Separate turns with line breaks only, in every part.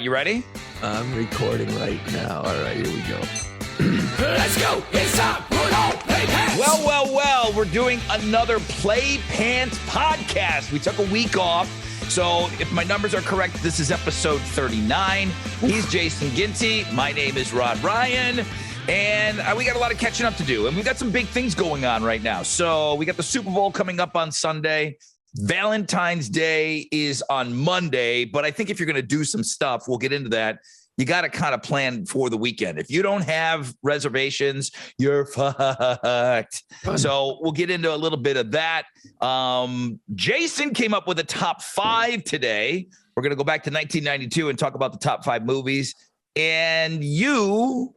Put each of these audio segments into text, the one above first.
You ready?
I'm recording right now. All right, here we go.
Let's go. It's time for all Play Pants.
Well. We're doing another Play Pants podcast. We took a week off. So if my numbers are correct, this is episode 39. He's Jason Ginty. My name is Rod Ryan. And we got a lot of catching up to do. And we've got some big things going on right now. So we got the Super Bowl coming up on Sunday. Valentine's Day is on Monday. But I think if you're going to do some stuff, we'll get into that. You got to kind of plan for the weekend. If you don't have reservations, you're fucked. So we'll get into a little bit of that. Jason came up with a top 5 today. We're going to go back to 1992 and talk about the top 5 movies. And you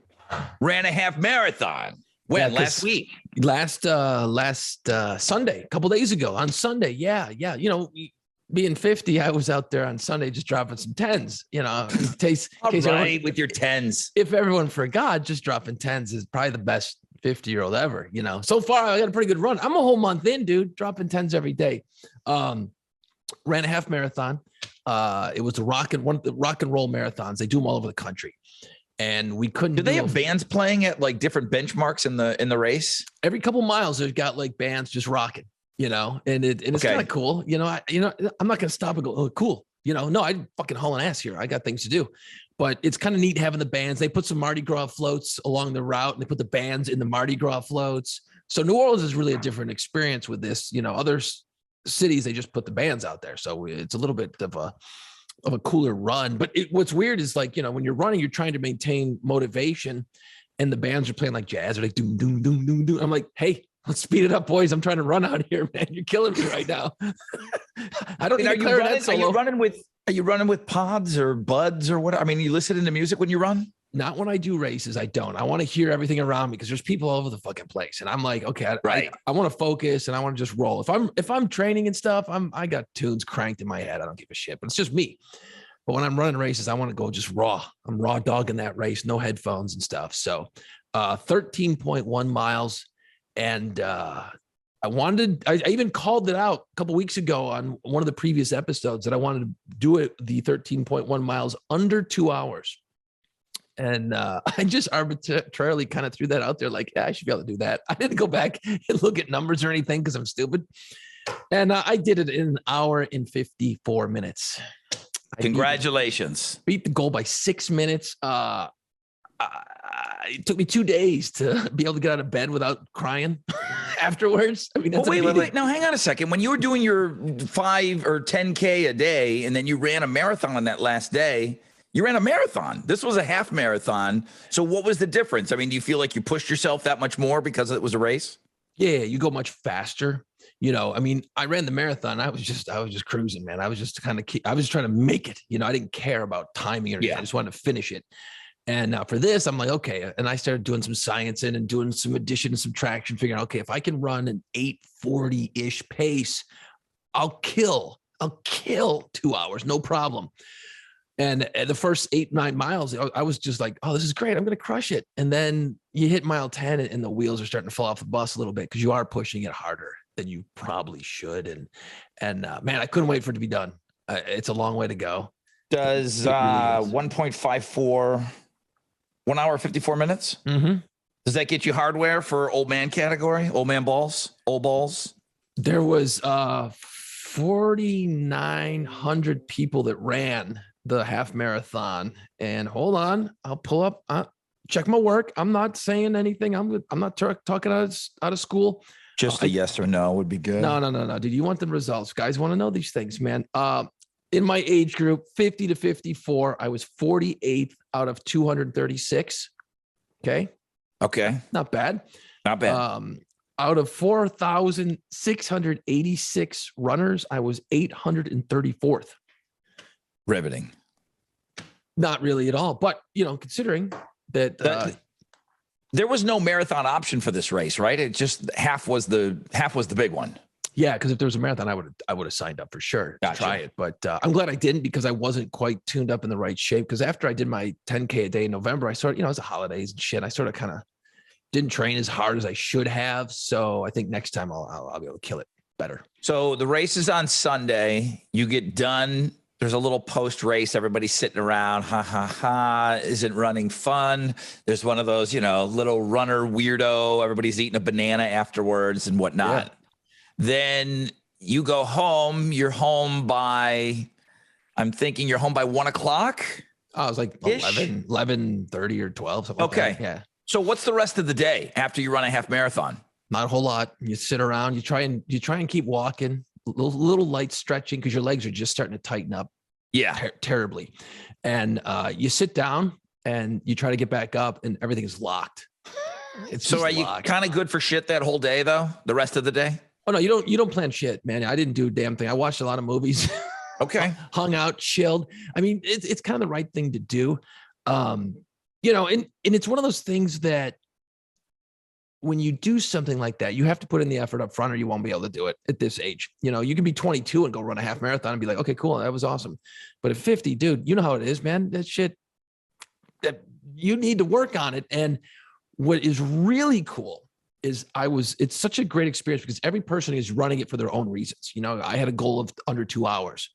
ran a half marathon. When? Last week?
Last Sunday, a couple days ago on Sunday. Yeah. You know, being 50, I was out there on Sunday just dropping some 10s, you know.
With your 10s.
If everyone forgot, just dropping 10s is probably the best 50-year-old ever, you know. So far, I got a pretty good run. I'm a whole month in, dude, dropping 10s every day. Ran a half marathon. It was one of the rock and roll marathons. They do them all over the country. And we couldn't.
Do they have bands playing at like different benchmarks in the race?
Every couple miles, they've got like bands just rocking, you know, and it's kind of cool. You know, I'm not gonna stop and go, oh, cool. You know, no, I fucking hauling ass here. I got things to do, but it's kind of neat having the bands. They put some Mardi Gras floats along the route, and they put the bands in the Mardi Gras floats. So New Orleans is really a different experience with this. You know, other cities, they just put the bands out there, so it's a little bit of a cooler run. But what's weird is, like, you know, when you're running, you're trying to maintain motivation, and the bands are playing like jazz, or like doom doom doom doom doom. I'm like, hey, let's speed it up, boys. I'm trying to run out here, man. You're killing me right now. I don't need a clarinet solo.
Are you running with pods or buds or what? I mean, you listening to music when you run?
Not when I do races. I don't. I want to hear everything around me because there's people all over the fucking place, and I'm like, okay, I want to focus and I want to just roll. If I'm training and stuff, I got tunes cranked in my head. I don't give a shit, but it's just me. But when I'm running races, I want to go just raw. I'm raw dogging that race, no headphones and stuff. So 13.1 miles. And I even called it out a couple weeks ago on one of the previous episodes that I wanted to do it, the 13.1 miles under 2 hours. And I just arbitrarily kind of threw that out there. Like, yeah, I should be able to do that. I didn't go back and look at numbers or anything because I'm stupid. And I did it in an hour and 54 minutes.
Congratulations.
Beat the goal by 6 minutes. It took me 2 days to be able to get out of bed without crying afterwards. I mean, that's
wait. Now, hang on a second. When you were doing your 5 or 10K a day, and then you ran a marathon on that last day, you ran a marathon. This was a half marathon. So what was the difference? I mean, do you feel like you pushed yourself that much more because it was a race?
Yeah, you go much faster. You know, I mean, I ran the marathon. I was just cruising, man. I was just I was trying to make it. You know, I didn't care about timing or anything. I just wanted to finish it. And for this, I'm like, okay. And I started doing some science and doing some addition and subtraction, figuring out, okay, if I can run an 8:40-ish pace, I'll kill 2 hours, no problem. And the first 8-9 miles, I was just like, oh, this is great. I'm going to crush it. And then you hit mile 10 and the wheels are starting to fall off the bus a little bit because you are pushing it harder than you probably should. And man, I couldn't wait for it to be done. It's a long way to go.
Does 1.54, 1 hour, 54 minutes?
Mm-hmm.
Does that get you hardware for old man category? Old man balls? Old balls?
There was 4,900 people that ran the half marathon. And hold on, I'll pull up, check my work. I'm not saying anything. I'm not talking out of school.
Just a yes or no would be good.
No. Dude, you want the results. Guys want to know these things, man. In my age group, 50 to 54, I was 48th out of 236. Okay. Not bad. Out of 4,686 runners, I was 834th.
Riveting.
Not really at all, but you know, considering that
there was no marathon option for this race, right? It just half was the big one.
Yeah, because if there was a marathon, I would have signed up for sure to try it. But I'm glad I didn't because I wasn't quite tuned up in the right shape. Because after I did my 10K a day in November, I started, you know, it was the holidays and shit. I sort of kind of didn't train as hard as I should have. So I think next time I'll be able to kill it better.
So the race is on Sunday. You get done there's a little post race. Everybody's sitting around. Ha ha ha. Isn't running fun? There's one of those, little runner weirdo. Everybody's eating a banana afterwards and whatnot. Yeah. Then you go home. You're home by, I'm thinking you're home by 1 o'clock.
Oh, it was like 11:30 or 12. Something
okay.
Like that. Yeah.
So what's the rest of the day after you run a half marathon?
Not a whole lot. You sit around, you try and keep walking, little light stretching because your legs are just starting to tighten up.
Yeah.
Terribly. And you sit down and you try to get back up and everything is locked.
So are you kind of good for shit that whole day though? The rest of the day?
Oh no, you don't plan shit, man. I didn't do a damn thing. I watched a lot of movies.
Okay.
Hung out, chilled. I mean, it's kind of the right thing to do. And it's one of those things that when you do something like that, you have to put in the effort up front or you won't be able to do it at this age. You can be 22 and go run a half marathon and be like, okay, cool. That was awesome. But at 50, dude, you know how it is, man. That shit, that you need to work on it. And what is really cool is it's such a great experience because every person is running it for their own reasons. I had a goal of under 2 hours.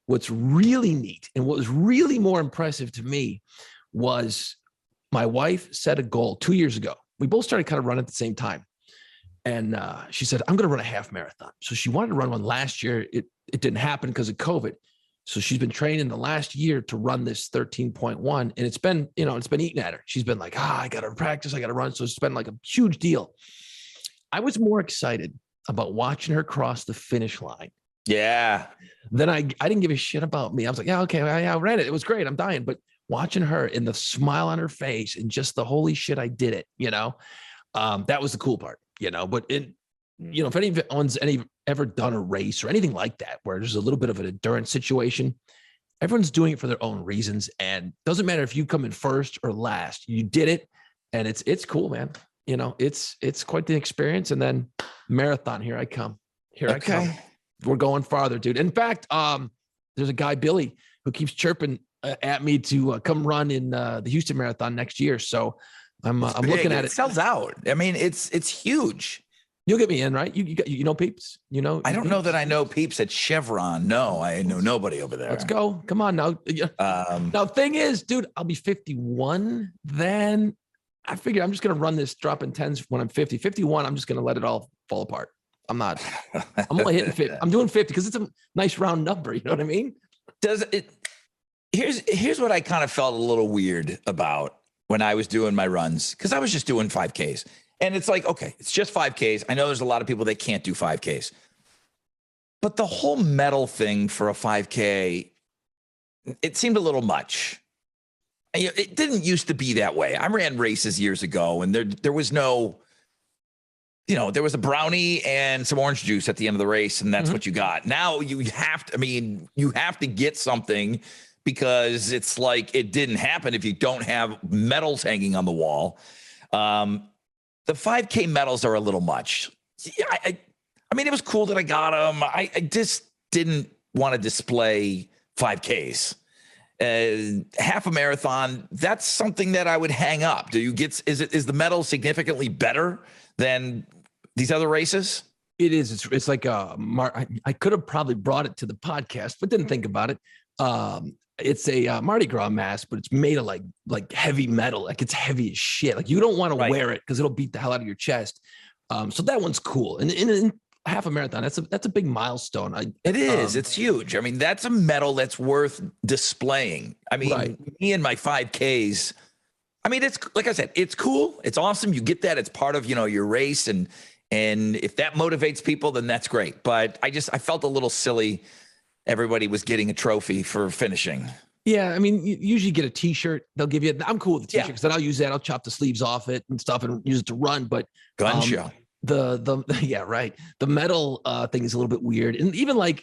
What's really neat and what was really more impressive to me was my wife set a goal 2 years ago. We both started kind of running at the same time. And she said, I'm going to run a half marathon. So she wanted to run one last year. It didn't happen because of COVID. So she's been training the last year to run this 13.1. And it's been eating at her. She's been like, I got to practice. I got to run. So it's been like a huge deal. I was more excited about watching her cross the finish line.
Yeah.
Then I didn't give a shit about me. I was like, yeah, okay. I ran it. It was great. I'm dying. But watching her and the smile on her face and just the holy shit, I did it, that was the cool part, but if anyone's ever done a race or anything like that, where there's a little bit of an endurance situation, everyone's doing it for their own reasons. And doesn't matter if you come in first or last, you did it. And it's cool, man. It's quite the experience. And then marathon, here I come. I come. We're going farther, dude. In fact, there's a guy, Billy, who keeps chirping at me to come run in the Houston Marathon next year. So I'm looking at it.
It sells out. I mean, it's huge.
You'll get me in, right? You know Peeps?
I don't know that I know Peeps at Chevron. No, I know nobody over there.
Let's go. Come on now. Now, thing is, dude, I'll be 51. Then I figure I'm just going to run this dropping tens when I'm 50. 51, I'm just going to let it all fall apart. I'm only hitting 50. I'm doing 50 because it's a nice round number. You know what I mean?
Here's what I kind of felt a little weird about when I was doing my runs, because I was just doing 5Ks. And it's like, okay, it's just 5Ks. I know there's a lot of people that can't do 5Ks. But the whole medal thing for a 5K, it seemed a little much. It didn't used to be that way. I ran races years ago, and there was no, there was a brownie and some orange juice at the end of the race, and that's what you got. Now you have to get something, because it's like it didn't happen if you don't have medals hanging on the wall. The 5K medals are a little much. Yeah, I mean, it was cool that I got them. I just didn't want to display 5Ks. Half a marathon, that's something that I would hang up. Is the medal significantly better than these other races?
It is. It's like I could have probably brought it to the podcast, but didn't think about it. It's a Mardi Gras mask, but it's made of like heavy metal. Like it's heavy as shit. Like you don't want to wear it because it'll beat the hell out of your chest. So that one's cool. And in half a marathon, that's a big milestone.
It is. It's huge. I mean, that's a medal that's worth displaying. I mean, me and my 5Ks. I mean, it's like I said, it's cool. It's awesome. You get that. It's part of your race, and if that motivates people, then that's great. But I felt a little silly. Everybody was getting a trophy for finishing.
Yeah, I mean, you usually get a T-shirt. They'll give you. I'm cool with the T-shirt because then I'll use that. I'll chop the sleeves off it and stuff and use it to run. But
gun show.
The medal thing is a little bit weird, and even I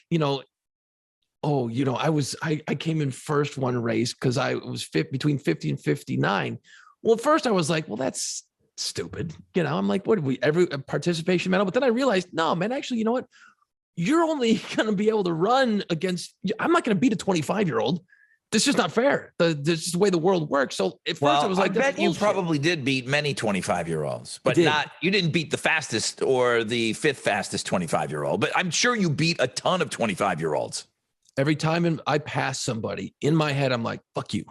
came in first one race because I was between 50 and 59. Well, at first I was like, well, that's stupid. I'm like, what did we every participation medal? But then I realized, no, man, actually, you know what? You're only going to be able to run against, I'm not going to beat a 25-year-old. This is just not fair. This is the way the world works. So at first I was like,
I bet you probably did beat many 25-year-olds, but you didn't beat the fastest or the fifth fastest 25-year-old, but I'm sure you beat a ton of 25-year-olds.
Every time I pass somebody in my head, I'm like, fuck you.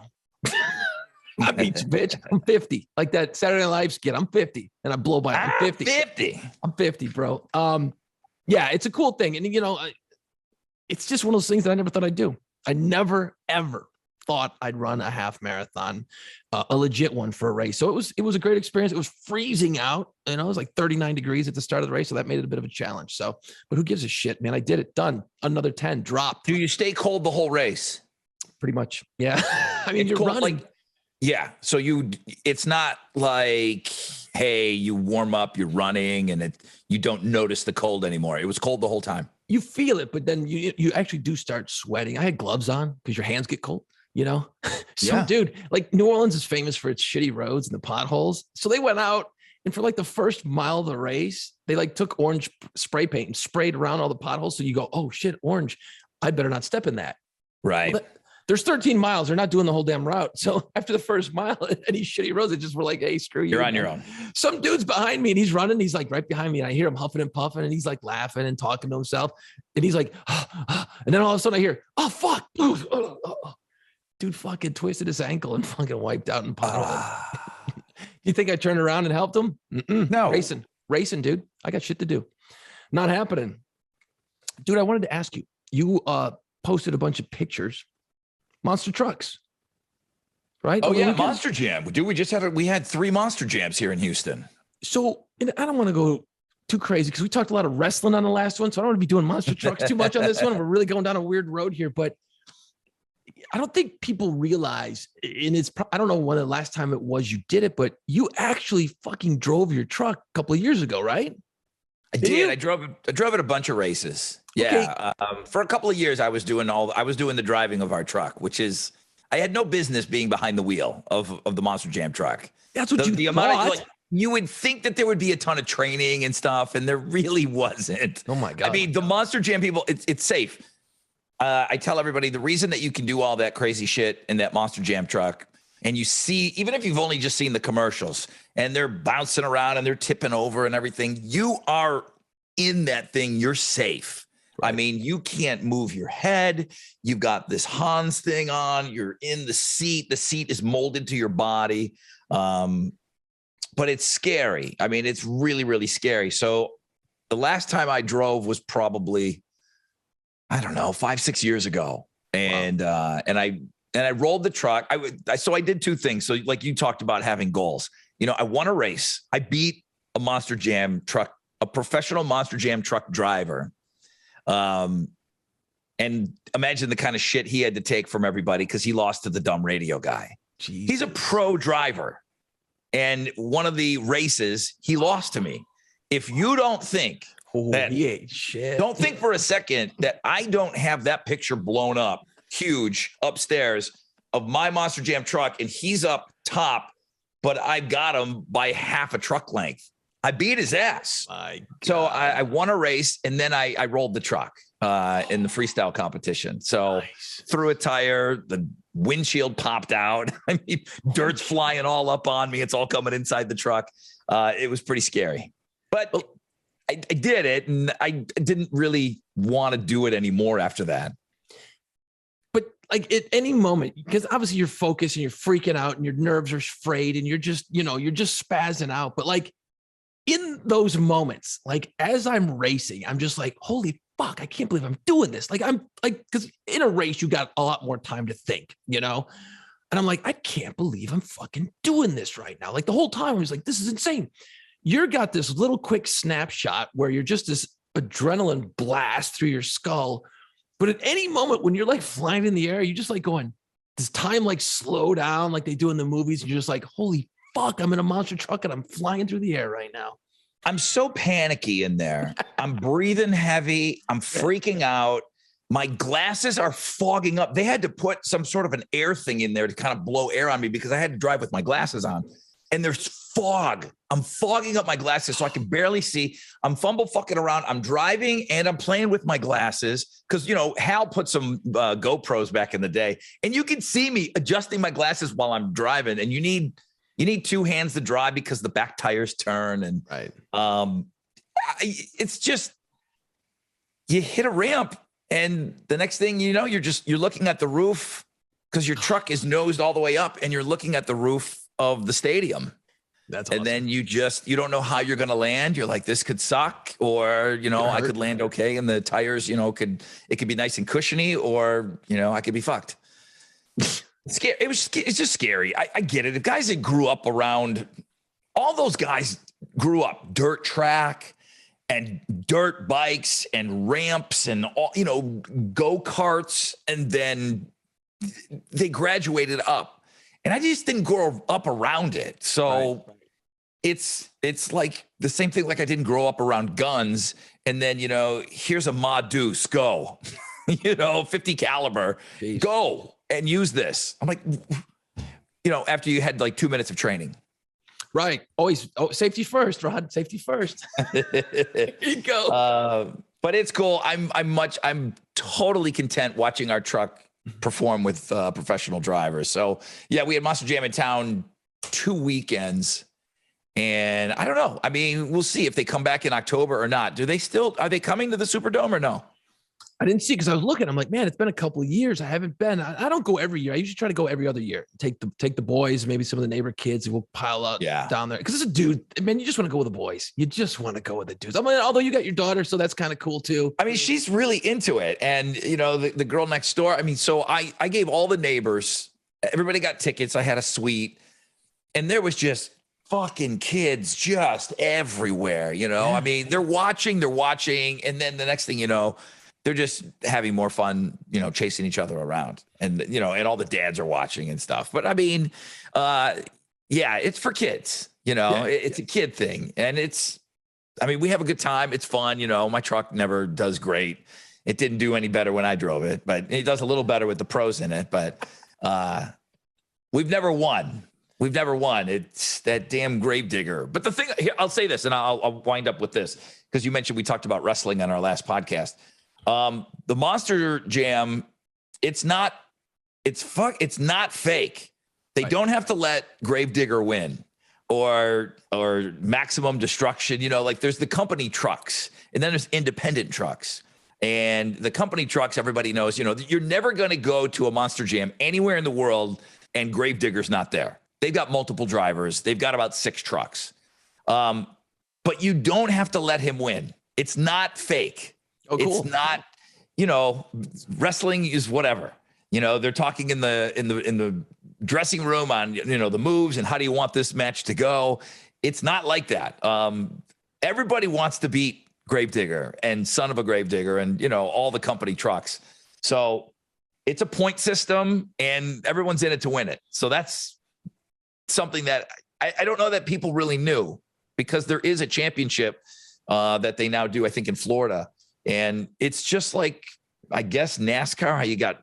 I beat you, bitch. I'm 50. Like that Saturday Night Live skit. I'm 50 and I blow by. I'm 50.
50.
I'm 50, bro. Yeah, it's a cool thing. And, it's just one of those things that I never thought I'd do. I never, ever thought I'd run a half marathon, a legit one for a race. So it was a great experience. It was freezing out. It was like 39 degrees at the start of the race. So that made it a bit of a challenge. So, but who gives a shit, man? I did it. Done. Another 10 dropped.
Do you stay cold the whole race?
Pretty much. Yeah. I mean, you're
cold,
running.
Yeah. So it's not like, hey, you warm up, you're running and you don't notice the cold anymore. It was cold the whole time.
You feel it, but then you actually do start sweating. I had gloves on because your hands get cold, So
yeah.
Dude, like New Orleans is famous for its shitty roads and the potholes. So they went out and for like the first mile of the race, they like took orange spray paint and sprayed around all the potholes. So you go, oh shit, orange. I better not step in that.
Right.
Well, there's 13 miles. They're not doing the whole damn route. So after the first mile, any shitty roads, it just were like, hey, screw you.
You're on your own.
Some dude's behind me and he's running. He's like right behind me. And I hear him huffing and puffing and he's like laughing and talking to himself. And he's like, and then all of a sudden I hear, oh, fuck. Dude fucking twisted his ankle and fucking wiped out in pothole. You think I turned around and helped him?
No.
Racing, dude. I got shit to do. Not happening. Dude, I wanted to ask you, you posted a bunch of pictures. Monster trucks, right?
Oh, yeah, Monster Jam. Dude, we had 3 Monster Jams here in Houston.
So, and I don't want to go too crazy because we talked a lot of wrestling on the last one, so I don't want to be doing monster trucks too much on this one. We're really going down a weird road here, but I don't think people realize, and I don't know when the last time it was you did it, but you actually fucking drove your truck a couple of years ago, right?
I did. I drove it a bunch of races. Yeah. Okay. For a couple of years, I was doing the driving of our truck, which is, I had no business being behind the wheel of the Monster Jam truck.
That's what
the amount of, you would think that there would be a ton of training and stuff, and there really wasn't.
Oh my God.
I mean, the Monster Jam people, it's safe. I tell everybody the reason that you can do all that crazy shit in that Monster Jam truck, and you see, even if you've only just seen the commercials and they're bouncing around and they're tipping over and everything, you are in that thing, you're safe. Right. I mean, you can't move your head. You've got this Hans thing on. You're in the seat. The seat is molded to your body. But it's scary. I mean, it's really, really scary. So the last time I drove was probably, I don't know, 5-6 years ago. And, wow. and I rolled the truck. So I did 2 things. So like you talked about having goals, I won a race. I beat a Monster Jam truck, a professional Monster Jam truck driver. And imagine the kind of shit he had to take from everybody because he lost to the dumb radio guy. Jesus. He's a pro driver. And one of the races, he lost to me. If you don't think that,
he ain't shit.
Don't think for a second that I don't have that picture blown up, huge upstairs of my Monster Jam truck, and he's up top, but I got him by half a truck length. I beat his ass. So I won a race, and then I rolled the truck in the freestyle competition. So threw a tire, the windshield popped out. I mean, dirt's flying all up on me. It's all coming inside the truck. It was pretty scary, but I did it, and I didn't really want to do it anymore after that.
But like at any moment, because obviously you're focused and you're freaking out and your nerves are frayed and you're just, you're just spazzing out. But like in those moments, like as I'm racing, I'm just like, holy fuck, I can't believe I'm doing this. Like I'm like, because in a race, you got a lot more time to think, And I'm like, I can't believe I'm fucking doing this right now. Like the whole time I was like, this is insane. You got this little quick snapshot where you're just this adrenaline blast through your skull. But at any moment when you're like flying in the air, you just like going, does time like slow down like they do in the movies? And you're just like, holy fuck, I'm in a monster truck and I'm flying through the air right now.
I'm so panicky in there. I'm breathing heavy. I'm freaking out. My glasses are fogging up. They had to put some sort of an air thing in there to kind of blow air on me because I had to drive with my glasses on. And there's fog. I'm fogging up my glasses so I can barely see. I'm fucking around. I'm driving and I'm playing with my glasses because, Hal put some GoPros back in the day. And you can see me adjusting my glasses while I'm driving. And you need 2 hands to drive because the back tires turn. And
right.
It's just, you hit a ramp And the next thing you know, you're looking at the roof because your truck is nosed all the way up and you're looking at the roof of the stadium.
That's awesome.
And then you don't know how you're going to land. You're like, this could suck, or, I could land okay. And the tires, it could be nice and cushiony, or, I could be fucked. It's just scary. I get it. The guys that grew up around, all those guys grew up dirt track and dirt bikes and ramps and all, go-karts. And then they graduated up, and I just didn't grow up around it. So it's like the same thing. Like I didn't grow up around guns, and then, here's a Ma Deuce, go, 50 caliber, Jeez. Go and use this. I'm like, after you had like 2 minutes of training.
Right. Always safety first, Rod. Safety first. Here you go.
But it's cool. I'm totally content watching our truck perform with professional drivers. So yeah, we had Monster Jam in town 2 weekends, and I don't know. I mean, we'll see if they come back in October or not. Are they coming to the Superdome or no?
I didn't see, because I was looking. I'm like, man, it's been a couple of years. I haven't been. I don't go every year. I usually try to go every other year. Take the boys, maybe some of the neighbor kids, and we'll pile up down there. Because it's a dude, man. You just want to go with the boys. You just want to go with the dudes. I mean, although you got your daughter, so that's kind of cool too.
I mean, she's really into it, and the girl next door. I mean, so I gave all the neighbors. Everybody got tickets. I had a suite, and there was just fucking kids just everywhere. I mean, they're watching, and then the next thing you know, they're just having more fun, chasing each other around, and, and all the dads are watching and stuff. But I mean, it's for kids, it's a kid thing. And we have a good time. It's fun. My truck never does great. It didn't do any better when I drove it, but it does a little better with the pros in it. But we've never won. It's that damn Gravedigger. But the thing, I'll say this, and I'll wind up with this, because you mentioned we talked about wrestling on our last podcast. The Monster Jam, it's not fake. They don't have to let Gravedigger win or Maximum Destruction. Like there's the company trucks, and then there's independent trucks. And the company trucks, everybody knows, you're never going to go to a Monster Jam anywhere in the world and Gravedigger's not there. They've got multiple drivers. They've got about 6 trucks. But you don't have to let him win. It's not fake. Oh, cool. It's not, wrestling is whatever. They're talking in the dressing room on, the moves and how do you want this match to go. It's not like that. Everybody wants to beat Gravedigger and Son of a Gravedigger and, all the company trucks. So it's a point system and everyone's in it to win it. So that's something that I don't know that people really knew, because there is a championship that they now do, I think, in Florida. And it's just like, I guess, NASCAR, how you got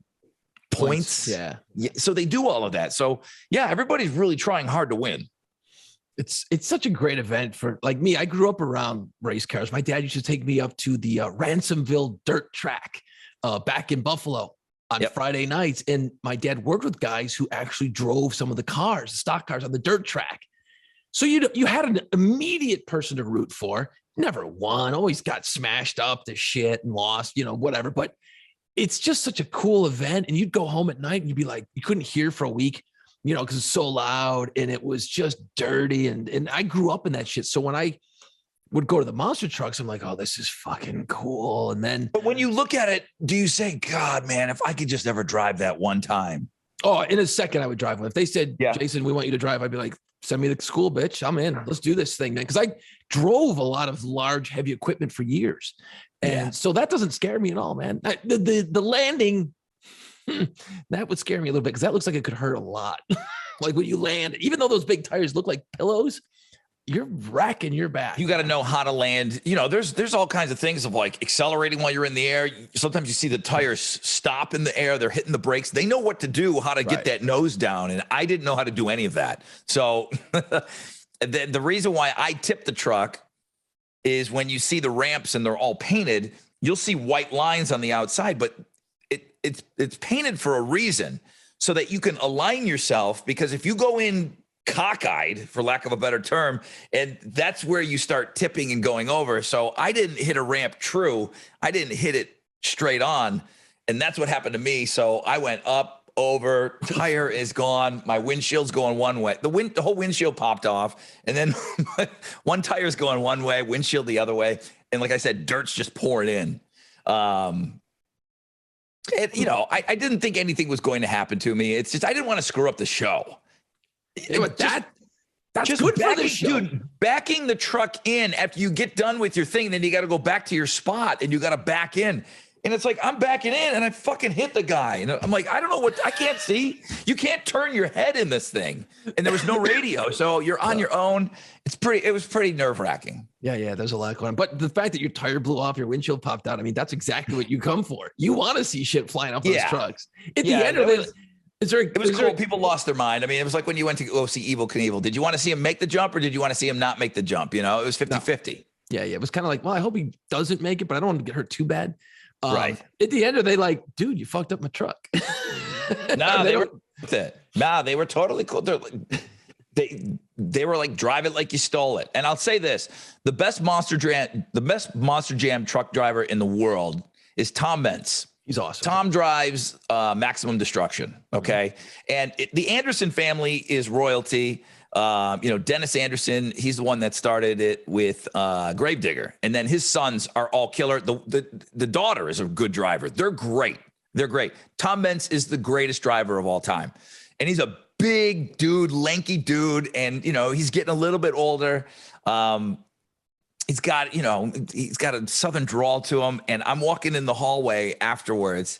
points.
Yeah.
So they do all of that. So yeah, everybody's really trying hard to win.
It's such a great event for, like me. I grew up around race cars. My dad used to take me up to the Ransomville dirt track back in Buffalo on Friday nights. And my dad worked with guys who actually drove some of the cars, the stock cars on the dirt track. So you had an immediate person to root for. Never won, always got smashed up to shit and lost, whatever. But it's just such a cool event. And you'd go home at night and you'd be like, you couldn't hear for a week, because it's so loud and it was just dirty. And I grew up in that shit. So when I would go to the monster trucks, I'm like, oh, this is fucking cool. And then,
but when you look at it, do you say, God, man, if I could just ever drive that one time?
Oh, in a second, I would drive one. If they said, Jason, we want you to drive, I'd be like, send me to school, bitch. I'm in. Let's do this thing, man. Because I drove a lot of large, heavy equipment for years. And so that doesn't scare me at all, man. The landing, that would scare me a little bit, because that looks like it could hurt a lot. Like when you land, even though those big tires look like pillows, you're racking your back.
You got to know how to land. There's all kinds of things of like accelerating while you're in the air. Sometimes you see the tires stop in the air. They're hitting the brakes. They know what to do, how to get that nose down. And I didn't know how to do any of that. So the reason why I tipped the truck is when you see the ramps and they're all painted, you'll see white lines on the outside, but it's painted for a reason so that you can align yourself. Because if you go in cockeyed, for lack of a better term, and that's where you start tipping and going over. So I didn't hit a ramp true. I didn't hit it straight on. And that's what happened to me. So I went up, over, tire is gone. My windshield's going one way. The whole windshield popped off. And then one tire's going one way, windshield the other way. And like I said, dirt's just pouring in. I didn't think anything was going to happen to me. It's just, I didn't want to screw up the show.
Yeah, but that's
just
good
backing,
for the show.
dude, backing the truck in after you get done with your thing, then you got to go back to your spot and you got to back in. And it's like, I'm backing in and I fucking hit the guy. And I'm like, I don't know what, I can't see. You can't turn your head in this thing. And there was no radio. So you're on your own. It was pretty nerve wracking.
Yeah. There's a lot going on. But the fact that your tire blew off, your windshield popped out, I mean, that's exactly what you come for. You want to see shit flying off those trucks. At the end of it, it was
cool. People lost their mind. I mean, it was like when you went to go see Evel Knievel. Did you want to see him make the jump or did you want to see him not make the jump? You know, it was 50-50.
Yeah. It was kind of like, well, I hope he doesn't make it, but I don't want to get hurt too bad.
Right.
At the end of it, they like, dude, you fucked up my truck.
No, they were with it. No, they were totally cool. They were like, drive it like you stole it. And I'll say this: the best Monster Jam truck driver in the world is Tom Meents.
He's awesome.
Tom drives Maximum Destruction. Okay, and the Anderson family is royalty. Dennis Anderson, he's the one that started it with Gravedigger, and then his sons are all killer. The daughter is a good driver. They're great. Tom Meents is the greatest driver of all time, and he's a big dude, lanky dude, and he's getting a little bit older. He's got a southern drawl to him, and I'm walking in the hallway afterwards,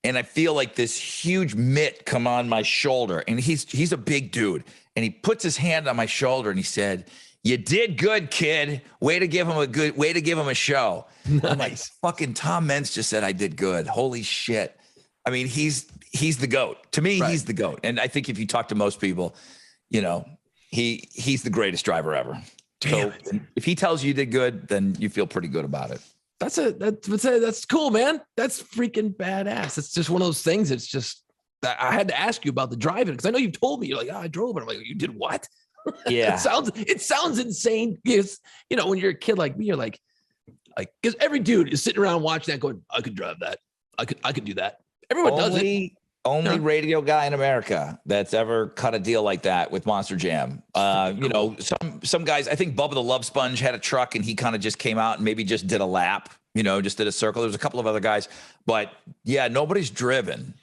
and I feel like this huge mitt come on my shoulder, and he's a big dude. And he puts his hand on my shoulder and he said, "You did good, kid. Way to give him a show." Nice. I'm like, fucking Tom Meents just said I did good. Holy shit. I mean, he's the GOAT. To me, He's the GOAT. And I think if you talk to most people, he's the greatest driver ever. Damn. So if he tells you did good, then you feel pretty good about it.
That's cool, man. That's freaking badass. It's just one of those things. It's just, I had to ask you about the driving because I know you've told me. You're like, I drove it. I'm like, you did what?
Yeah.
it sounds insane. Because when you're a kid like me, you're like, because every dude is sitting around watching that, going, I could drive that. I could do that. Everyone does it.
Only radio guy in America that's ever cut a deal like that with Monster Jam. Some guys. I think Bubba the Love Sponge had a truck, and he kind of just came out and maybe just did a lap. Just did a circle. There's a couple of other guys, but yeah, nobody's driven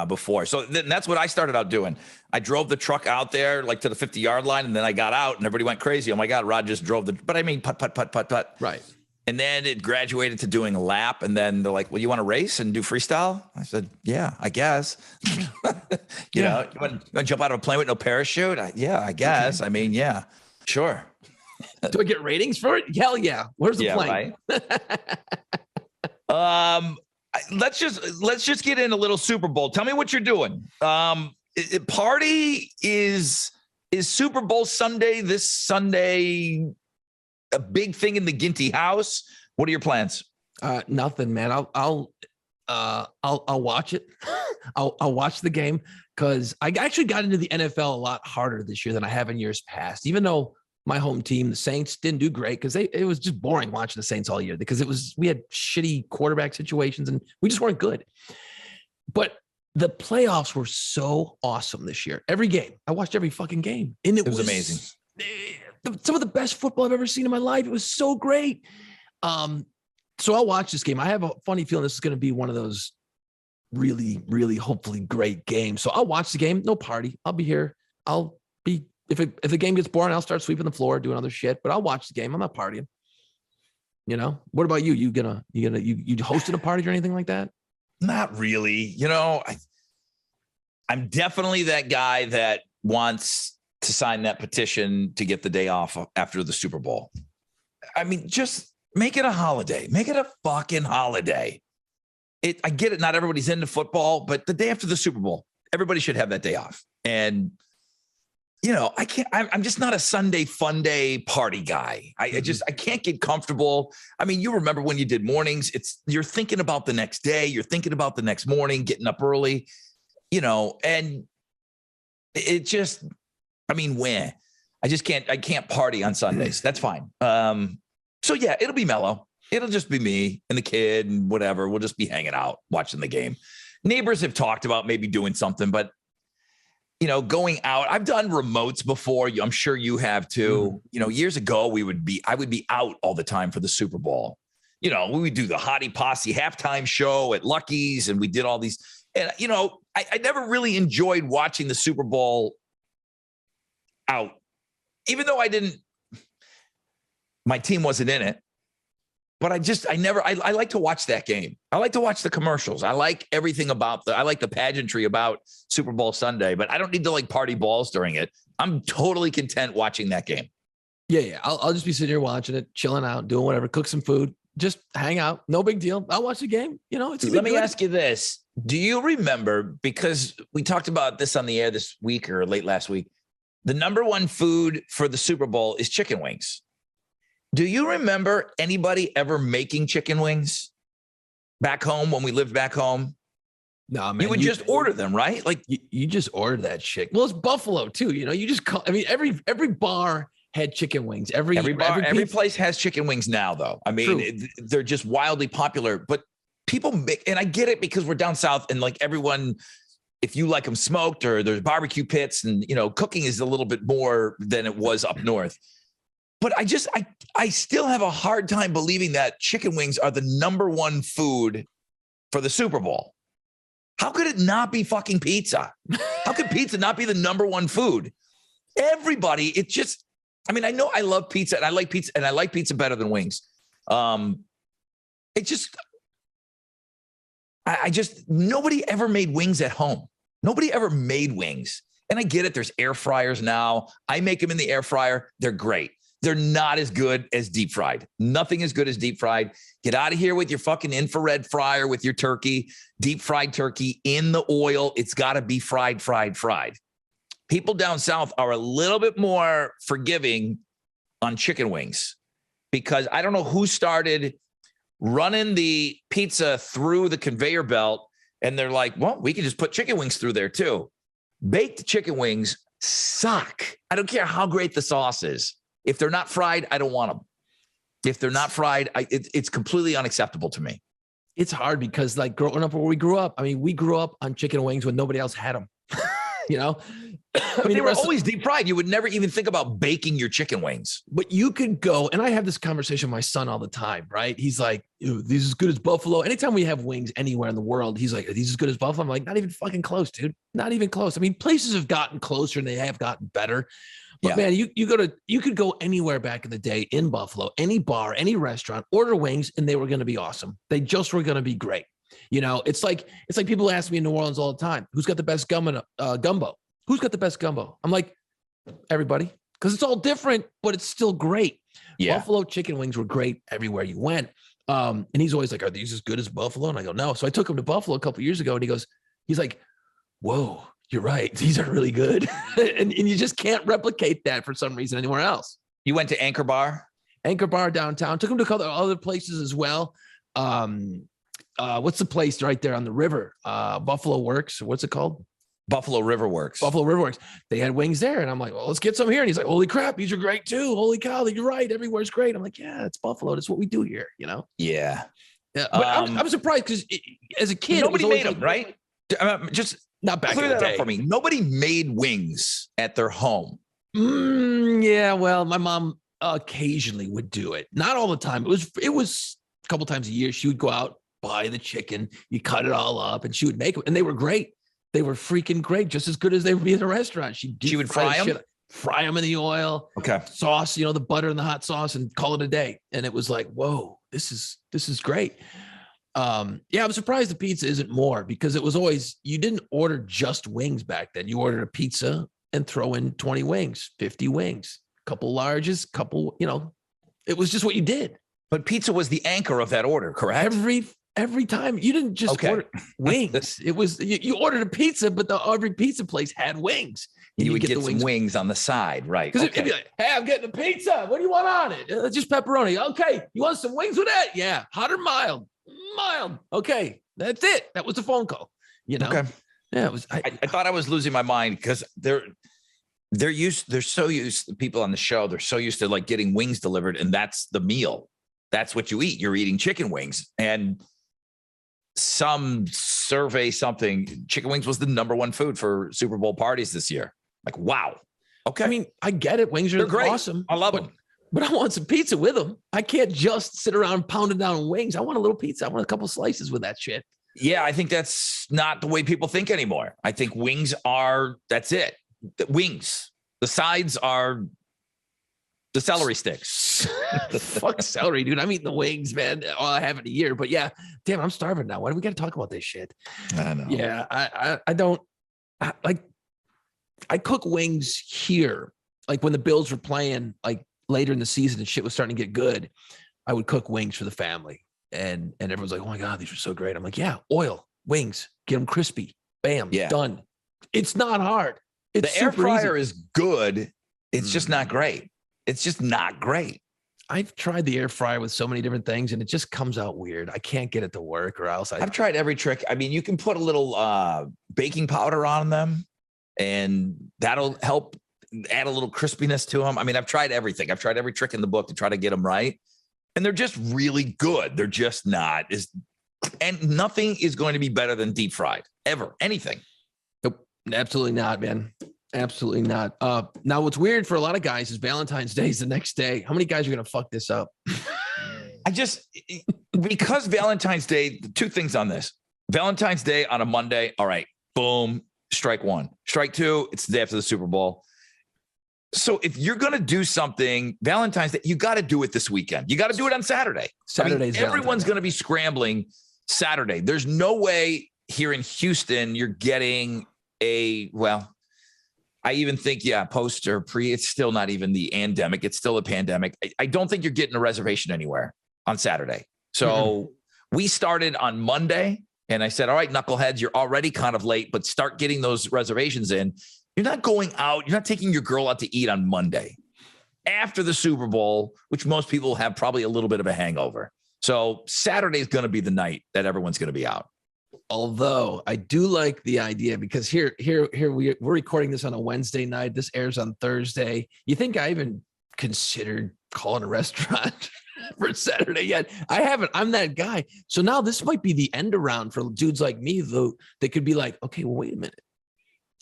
before. So that's what I started out doing. I drove the truck out there like to the 50-yard line, and then I got out and everybody went crazy. Oh my God, Rod just drove but I mean, putt.
Right.
And then it graduated to doing a lap. And then they're like, well, you want to race and do freestyle? I said, yeah, I guess. You want to jump out of a plane with no parachute? Yeah, I guess. Okay. I mean, yeah, sure.
Do I get ratings for it? Hell yeah. Where's the plane?
Right. Let's just get in a little Super Bowl. Tell me what you're doing. Party is Super Bowl Sunday this Sunday a big thing in the Ginty house? What are your plans?
Nothing, man. I'll watch it. I'll watch the game because I actually got into the NFL a lot harder this year than I have in years past, even though my home team, the Saints, didn't do great because it was just boring watching the Saints all year because we had shitty quarterback situations and we just weren't good. But the playoffs were so awesome this year. Every game. I watched every fucking game. And it was amazing. Some of the best football I've ever seen in my life. It was so great. So I'll watch this game. I have a funny feeling this is going to be one of those really, really hopefully great games. So I'll watch the game. No party. I'll be here. I'll be if the game gets boring, I'll start sweeping the floor, doing other shit. But I'll watch the game. I'm not partying. What about you? You hosting a party or anything like that?
Not really. I'm definitely that guy that wants to sign that petition to get the day off after the Super Bowl. I mean, just make it a holiday. Make it a fucking holiday. I get it. Not everybody's into football, but the day after the Super Bowl, everybody should have that day off. And I'm just not a Sunday fun day party guy. I can't get comfortable. I mean, you remember when you did mornings, you're thinking about the next day. You're thinking about the next morning, getting up early, and it just, I can't party on Sundays. That's fine. So yeah, it'll be mellow. It'll just be me and the kid and whatever. We'll just be hanging out, watching the game. Neighbors have talked about maybe doing something, but going out. I've done remotes before. I'm sure you have too. Years ago, I would be out all the time for the Super Bowl. We would do the Hottie Posse halftime show at Lucky's, and we did all these. And, I never really enjoyed watching the Super Bowl out, even though my team wasn't in it. But I like to watch that game. I like to watch the commercials. I like everything I like the pageantry about Super Bowl Sunday, but I don't need to party balls during it. I'm totally content watching that game.
Yeah. I'll just be sitting here watching it, chilling out, doing whatever, cook some food, just hang out. No big deal. I'll watch the game. Let
me ask you this. Do you remember, because we talked about this on the air this week or late last week, the number one food for the Super Bowl is chicken wings. Do you remember anybody ever making chicken wings back home when we lived back home?
No, man.
You would just order them, right?
You just order that shit. Well, it's Buffalo too. You just call. I mean, every bar had chicken wings. Every
place has chicken wings now, though. I mean, they're just wildly popular. But people make, and I get it because we're down south, and everyone, if you like them smoked or there's barbecue pits, and cooking is a little bit more than it was up north. But I still have a hard time believing that chicken wings are the number one food for the Super Bowl. How could it not be fucking pizza? How could pizza not be the number one food? Everybody, I know I love pizza and I like pizza better than wings. Nobody ever made wings at home. Nobody ever made wings. And I get it. There's air fryers now. I make them in the air fryer. They're great. They're not as good as deep fried. Nothing as good as deep fried. Get out of here with your fucking infrared fryer with your turkey, deep fried turkey in the oil. It's got to be fried. People down south are a little bit more forgiving on chicken wings because I don't know who started running the pizza through the conveyor belt. And they're like, well, we can just put chicken wings through there too. Baked chicken wings suck. I don't care how great the sauce is. If they're not fried, I don't want them. If they're not fried, it's completely unacceptable to me.
It's hard because growing up where we grew up, we grew up on chicken wings when nobody else had them.
But they were always deep fried. You would never even think about baking your chicken wings.
But you could go, and I have this conversation with my son all the time, right? He's like, these as good as Buffalo. Anytime we have wings anywhere in the world, he's like, are these as good as Buffalo? I'm like, not even fucking close, dude. Not even close. I mean, places have gotten closer and they have gotten better. But man, you could go anywhere back in the day in Buffalo, any bar, any restaurant, order wings, and they were going to be awesome. They just were going to be great. It's like people ask me in New Orleans all the time, who's got the best gumbo? Who's got the best gumbo? I'm like, everybody, because it's all different, but it's still great. Yeah. Buffalo chicken wings were great everywhere you went. And he's always like, are these as good as Buffalo? And I go, no. So I took him to Buffalo a couple of years ago, and he's like, whoa, you're right. These are really good. and you just can't replicate that for some reason anywhere else.
You went to Anchor Bar
downtown. Took him to other places as well. What's the place right there on the river? Buffalo Works. What's it called?
Buffalo River Works.
They had wings there. And I'm like, well, let's get some here. And he's like, holy crap, these are great too. Holy cow, you're right. Everywhere's great. I'm like, yeah, it's Buffalo. That's what we do here,
Yeah.
But I'm surprised because as a kid,
nobody made them, right? Just
not back
clear
in the
that
day.
up for me. Nobody made wings at their home.
Yeah, well, my mom occasionally would do it. Not all the time. It was a couple times a year. She would go out, buy the chicken, you cut it all up, and she would make them. And they were great. They were freaking great, just as good as they would be in a rest.She
would fry them?
Fry them in the oil.
Okay.
Sauce, the butter and the hot sauce, and call it a day. And it was like, whoa, this is great. I'm surprised the pizza isn't more because it was always, you didn't order just wings back then. You ordered a pizza and throw in 20 wings, 50 wings, couple larges, it was just what you did.
But pizza was the anchor of that order, correct?
Every time you didn't just order wings. It was, you ordered a pizza, but every pizza place had wings.
You would get some wings on the side, right?
Because it'd be like, hey, I'm getting a pizza. What do you want on it? Just pepperoni. Okay. You want some wings with that? Yeah. Hot or mild? Mild. Okay. That's it. That was the phone call. Okay. Yeah. It was.
I thought I was losing my mind because they're so used, the people on the show, they're so used to getting wings delivered, and that's the meal. that's what you eat. You're eating chicken wings. And some survey something, chicken wings was the number one food for Super Bowl parties this year. Like, wow. Okay.
I mean, I get it. Wings are
great.
Awesome.
I love them.
But I want some pizza with them. I can't just sit around pounding down wings. I want a little pizza. I want a couple slices with that shit.
Yeah, I think that's not the way people think anymore. I think wings are, that's it. Wings. The sides are the celery sticks.
Fuck celery, dude. I'm eating the wings, man. All I have in a year. But yeah, damn, I'm starving now. Why do we got to talk about this shit?
I know.
Yeah, I don't like. I cook wings here. Like when the Bills were playing, like later in the season and shit was starting to get good, I would cook wings for the family. And everyone's like, oh my God, these are so great. I'm like, yeah, oil, wings, get them crispy. Bam, done. It's not hard. It's
the air fryer is good. It's just not great. It's just not great.
I've tried the air fryer with so many different things and it just comes out weird. I can't get it to work or else
I've tried every trick. I mean, you can put a little baking powder on them and that'll help add a little crispiness to them. I mean, I've tried everything. I've tried every trick in the book to try to get them right. And they're just really good. They're just not and nothing is going to be better than deep fried ever. Anything.
Nope. Absolutely not, man. Absolutely not. Now what's weird for a lot of guys is Valentine's Day is the next day. How many guys are going to fuck this up?
Because Valentine's Day, two things on this. Valentine's Day on a Monday. All right, boom, strike one. Strike two, it's the day after the Super Bowl. So if you're going to do something, Valentine's Day, you got to do it this weekend. You got to do it on Saturday. Everyone's going to be scrambling Saturday. There's no way here in Houston you're getting I even think, post or pre, it's still not even the endemic. It's still a pandemic. I don't think you're getting a reservation anywhere on Saturday. So we started on Monday and I said, all right, knuckleheads, you're already kind of late, but start getting those reservations in. You're not going out. You're not taking your girl out to eat on Monday after the Super Bowl, which most people have probably a little bit of a hangover. So Saturday is going to be the night that everyone's going to be out.
Although I do like the idea because here we're recording this on a Wednesday night. This airs on Thursday. You think I even considered calling a restaurant for Saturday yet? I haven't. I'm that guy. So now this might be the end around for dudes like me, though. They could be like, okay, well, wait a minute.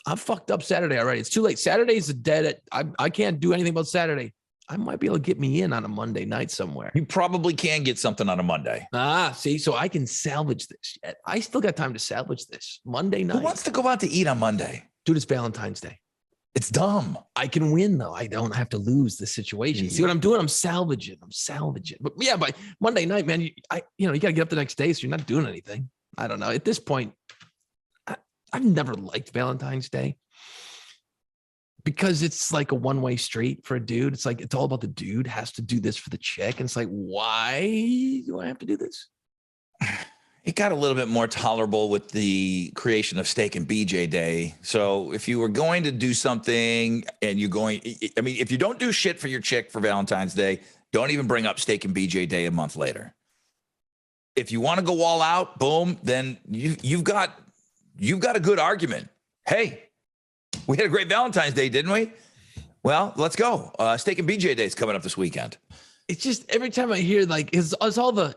I fucked up Saturday already. It's too late. Saturday's dead. I can't do anything about Saturday. I might be able to get me in on a Monday night somewhere.
You probably can get something on a Monday.
See, so I can salvage this. I still got time to salvage this Monday night.
Who wants to go out to eat on Monday?
Dude, it's Valentine's Day.
It's dumb.
I can win though. I don't have to lose the situation. See what I'm doing? I'm salvaging. But yeah, by Monday night, man, you got to get up the next day. So you're not doing anything. I don't know. At this point, I've never liked Valentine's Day. Because it's like a one-way street for a dude. It's like, it's all about the dude has to do this for the chick. And it's like, why do I have to do this?
It got a little bit more tolerable with the creation of Steak and BJ Day. So if you were going to do something and if you don't do shit for your chick for Valentine's Day, don't even bring up Steak and BJ Day a month later. If you want to go all out, boom, then you've got a good argument. Hey, we had a great Valentine's Day, didn't we? Well, let's go. Steak and BJ Day is coming up this weekend.
It's just every time I hear it's all the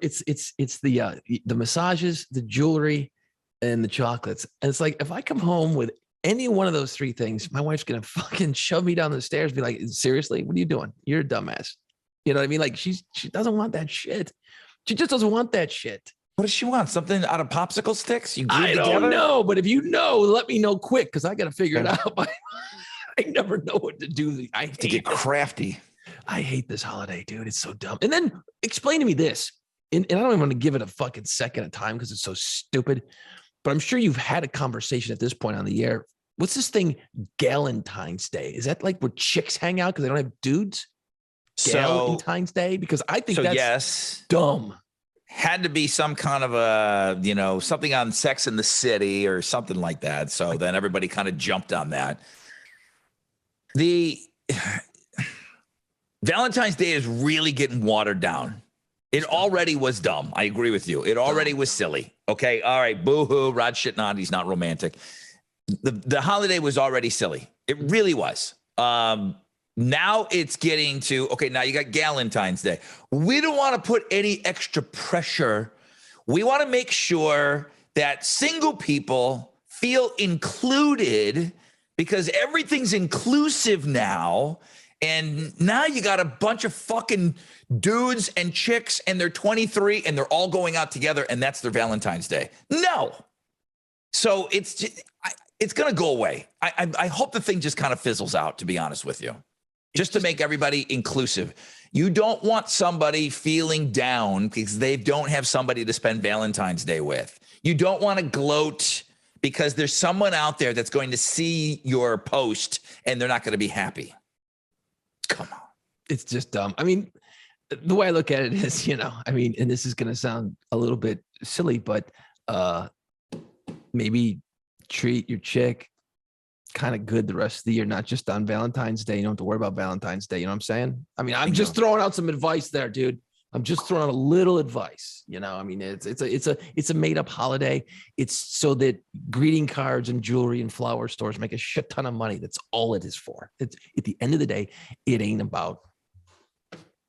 massages, the jewelry, and the chocolates. And it's like if I come home with any one of those three things, my wife's gonna fucking shove me down the stairs. And be like, seriously, what are you doing? You're a dumbass. You know what I mean? Like she doesn't want that shit. She just doesn't want that shit.
What does she want? Something out of popsicle sticks?
I don't know, but if you know, let me know quick because I got to figure it out. I never know what to do. I have
to get crafty.
I hate this holiday, dude. It's so dumb. And then explain to me this, and I don't even want to give it a fucking second of time because it's so stupid, but I'm sure you've had a conversation at this point on the air. What's this thing, Galentine's Day? Is that like where chicks hang out because they don't have dudes? Galentine's Day? Because I think that's dumb.
Had to be some kind of a, something on Sex in the City or something like that. So then everybody kind of jumped on that. The Valentine's Day is really getting watered down. It already was dumb. I agree with you. It already was silly. Okay. All right. Boo-hoo. Rod shitting on. He's not romantic. The holiday was already silly. It really was. Now it's getting to, okay, now you got Galentine's Day. We don't want to put any extra pressure. We want to make sure that single people feel included because everything's inclusive now. And now you got a bunch of fucking dudes and chicks and they're 23 and they're all going out together and that's their Valentine's Day. No. So it's going to go away. I hope the thing just kind of fizzles out, to be honest with you, just to make everybody inclusive. You don't want somebody feeling down because they don't have somebody to spend Valentine's Day with. You don't want to gloat because there's someone out there that's going to see your post and they're not going to be happy. Come on.
It's just dumb. I mean, the way I look at it is, and this is going to sound a little bit silly, but maybe treat your chick kind of good the rest of the year, not just on Valentine's Day. You don't have to worry about Valentine's Day. You know what I'm saying? I mean, I'm just throwing out some advice there, dude. I'm just throwing out a little advice. I mean, it's a made up holiday. It's so that greeting cards and jewelry and flower stores make a shit ton of money. That's all it is for. It's at the end of the day, it ain't about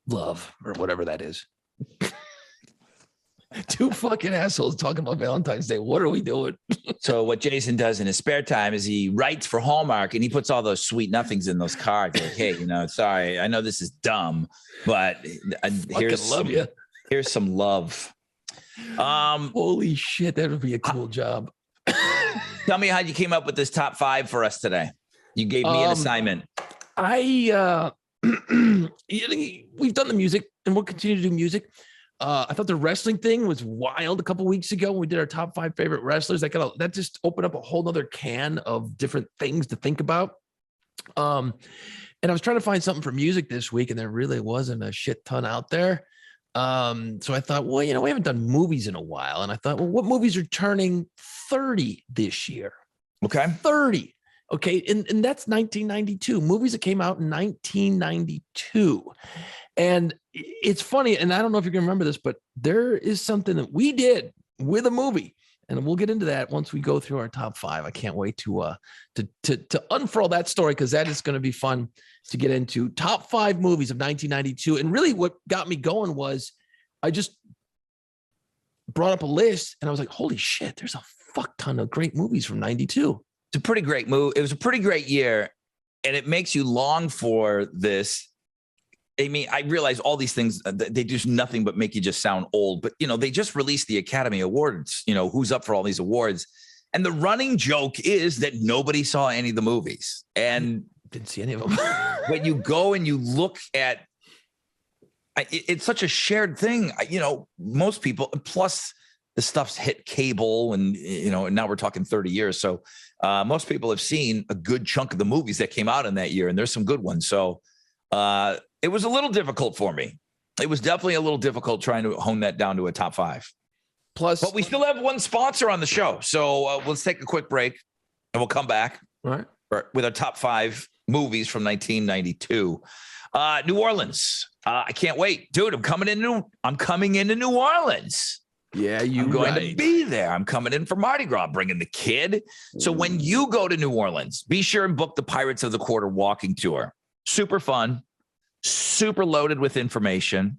love or whatever that is. Two fucking assholes talking about Valentine's Day. What are we doing?
So what Jason does in his spare time is he writes for Hallmark and he puts all those sweet nothings in those cards. Like, hey, sorry, I know this is dumb, but here's some love.
Holy shit, that would be a cool job.
Tell me how you came up with this top 5 for us today. You gave me an assignment.
We've done the music and we'll continue to do music. I thought the wrestling thing was wild a couple weeks ago when we did our top 5 favorite wrestlers. That just opened up a whole nother can of different things to think about. And I was trying to find something for music this week, and there really wasn't a shit ton out there. So I thought, well, we haven't done movies in a while. And I thought, well, what movies are turning 30 this year?
Okay.
30. Okay. And that's 1992. Movies that came out in 1992. And it's funny, and I don't know if you can remember this, but there is something that we did with a movie, and we'll get into that once we go through our top 5. I can't wait to unfurl that story because that is going to be fun to get into. Top 5 movies of 1992, and really what got me going was I just brought up a list, and I was like, "Holy shit! There's a fuck ton of great movies from '92."
It's a pretty great movie. It was a pretty great year, and it makes you long for this. I mean, I realize all these things, they do nothing but make you just sound old. But, they just released the Academy Awards, who's up for all these awards. And the running joke is that nobody saw any of the movies. And
didn't see any of them.
when you go and you look at, it's such a shared thing. Most people, plus the stuff's hit cable and, and now we're talking 30 years. So most people have seen a good chunk of the movies that came out in that year. And there's some good ones. So, it was a little difficult for me. It was definitely a little difficult trying to hone that down to a top 5. But we still have one sponsor on the show. So let's take a quick break and we'll come back with our top 5 movies from 1992. New Orleans. I can't wait. Dude, I'm coming into New Orleans.
Yeah,
I'm going to be there. I'm coming in for Mardi Gras, bringing the kid. So when you go to New Orleans, be sure and book the Pirates of the Quarter walking tour. Super fun, super loaded with information.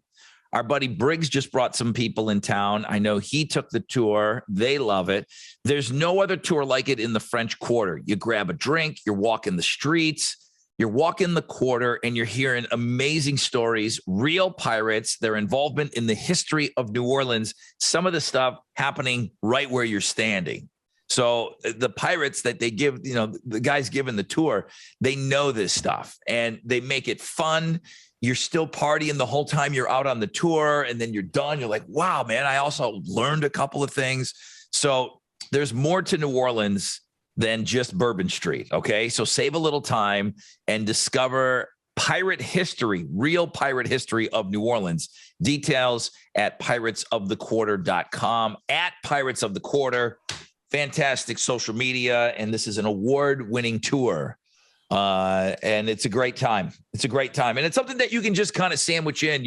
Our buddy Briggs just brought some people in town. I know he took the tour. They love it. There's no other tour like it in the French Quarter. You grab a drink, you're walking the streets, you're walking the quarter, and you're hearing amazing stories, real pirates, their involvement in the history of New Orleans, some of the stuff happening right where you're standing. So the pirates that they give, the guys giving the tour, they know this stuff and they make it fun. You're still partying the whole time you're out on the tour, and then you're done. You're like, wow, man, I also learned a couple of things. So there's more to New Orleans than just Bourbon Street. Okay. So save a little time and discover pirate history, real pirate history of New Orleans. Details at piratesofthequarter.com, at Pirates of the Quarter. Fantastic social media, and this is an award-winning tour, and it's a great time. It's a great time, and it's something that you can just kind of sandwich in.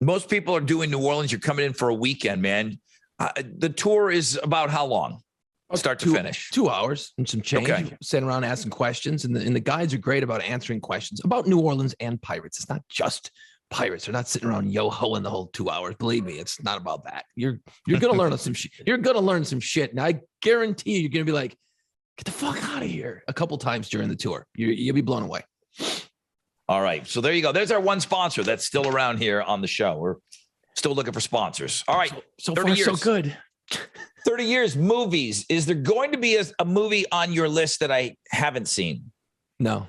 Most people are doing New Orleans. You're coming in for a weekend, man. The tour is about how long? start to finish?
2 hours and some change.
Okay.
Sitting around asking questions, and the guides are great about answering questions about New Orleans and pirates. It's not just pirates. They're not sitting around yo-hoing the whole 2 hours. Believe me, it's not about that. You're gonna learn some shit. You're gonna learn some shit, and I guarantee you're gonna be like, get the fuck out of here a couple times during the tour. You'll be blown away.
All right. So there you go. There's our one sponsor that's still around here on the show. We're still looking for sponsors. All right.
So far, so good.
30 years, movies. Is there going to be a movie on your list that I haven't seen?
No,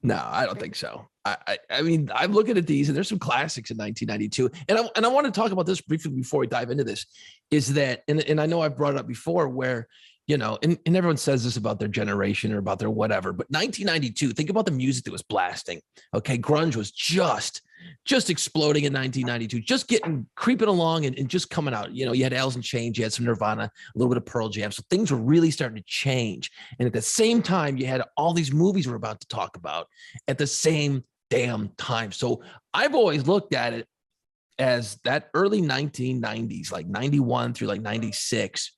I don't think so. I mean, I'm looking at these, and there's some classics in 1992, and I want to talk about this briefly before we dive into this. Is that, and I know I've brought it up before, where and everyone says this about their generation or about their whatever, but 1992. Think about the music that was blasting. Okay, grunge was just exploding in 1992, just creeping along and just coming out. You had Alice in Chains, you had some Nirvana, a little bit of Pearl Jam, so things were really starting to change. And at the same time, you had all these movies we're about to talk about at the same damn time. So I've always looked at it as that early 1990s, like 91 through like 96,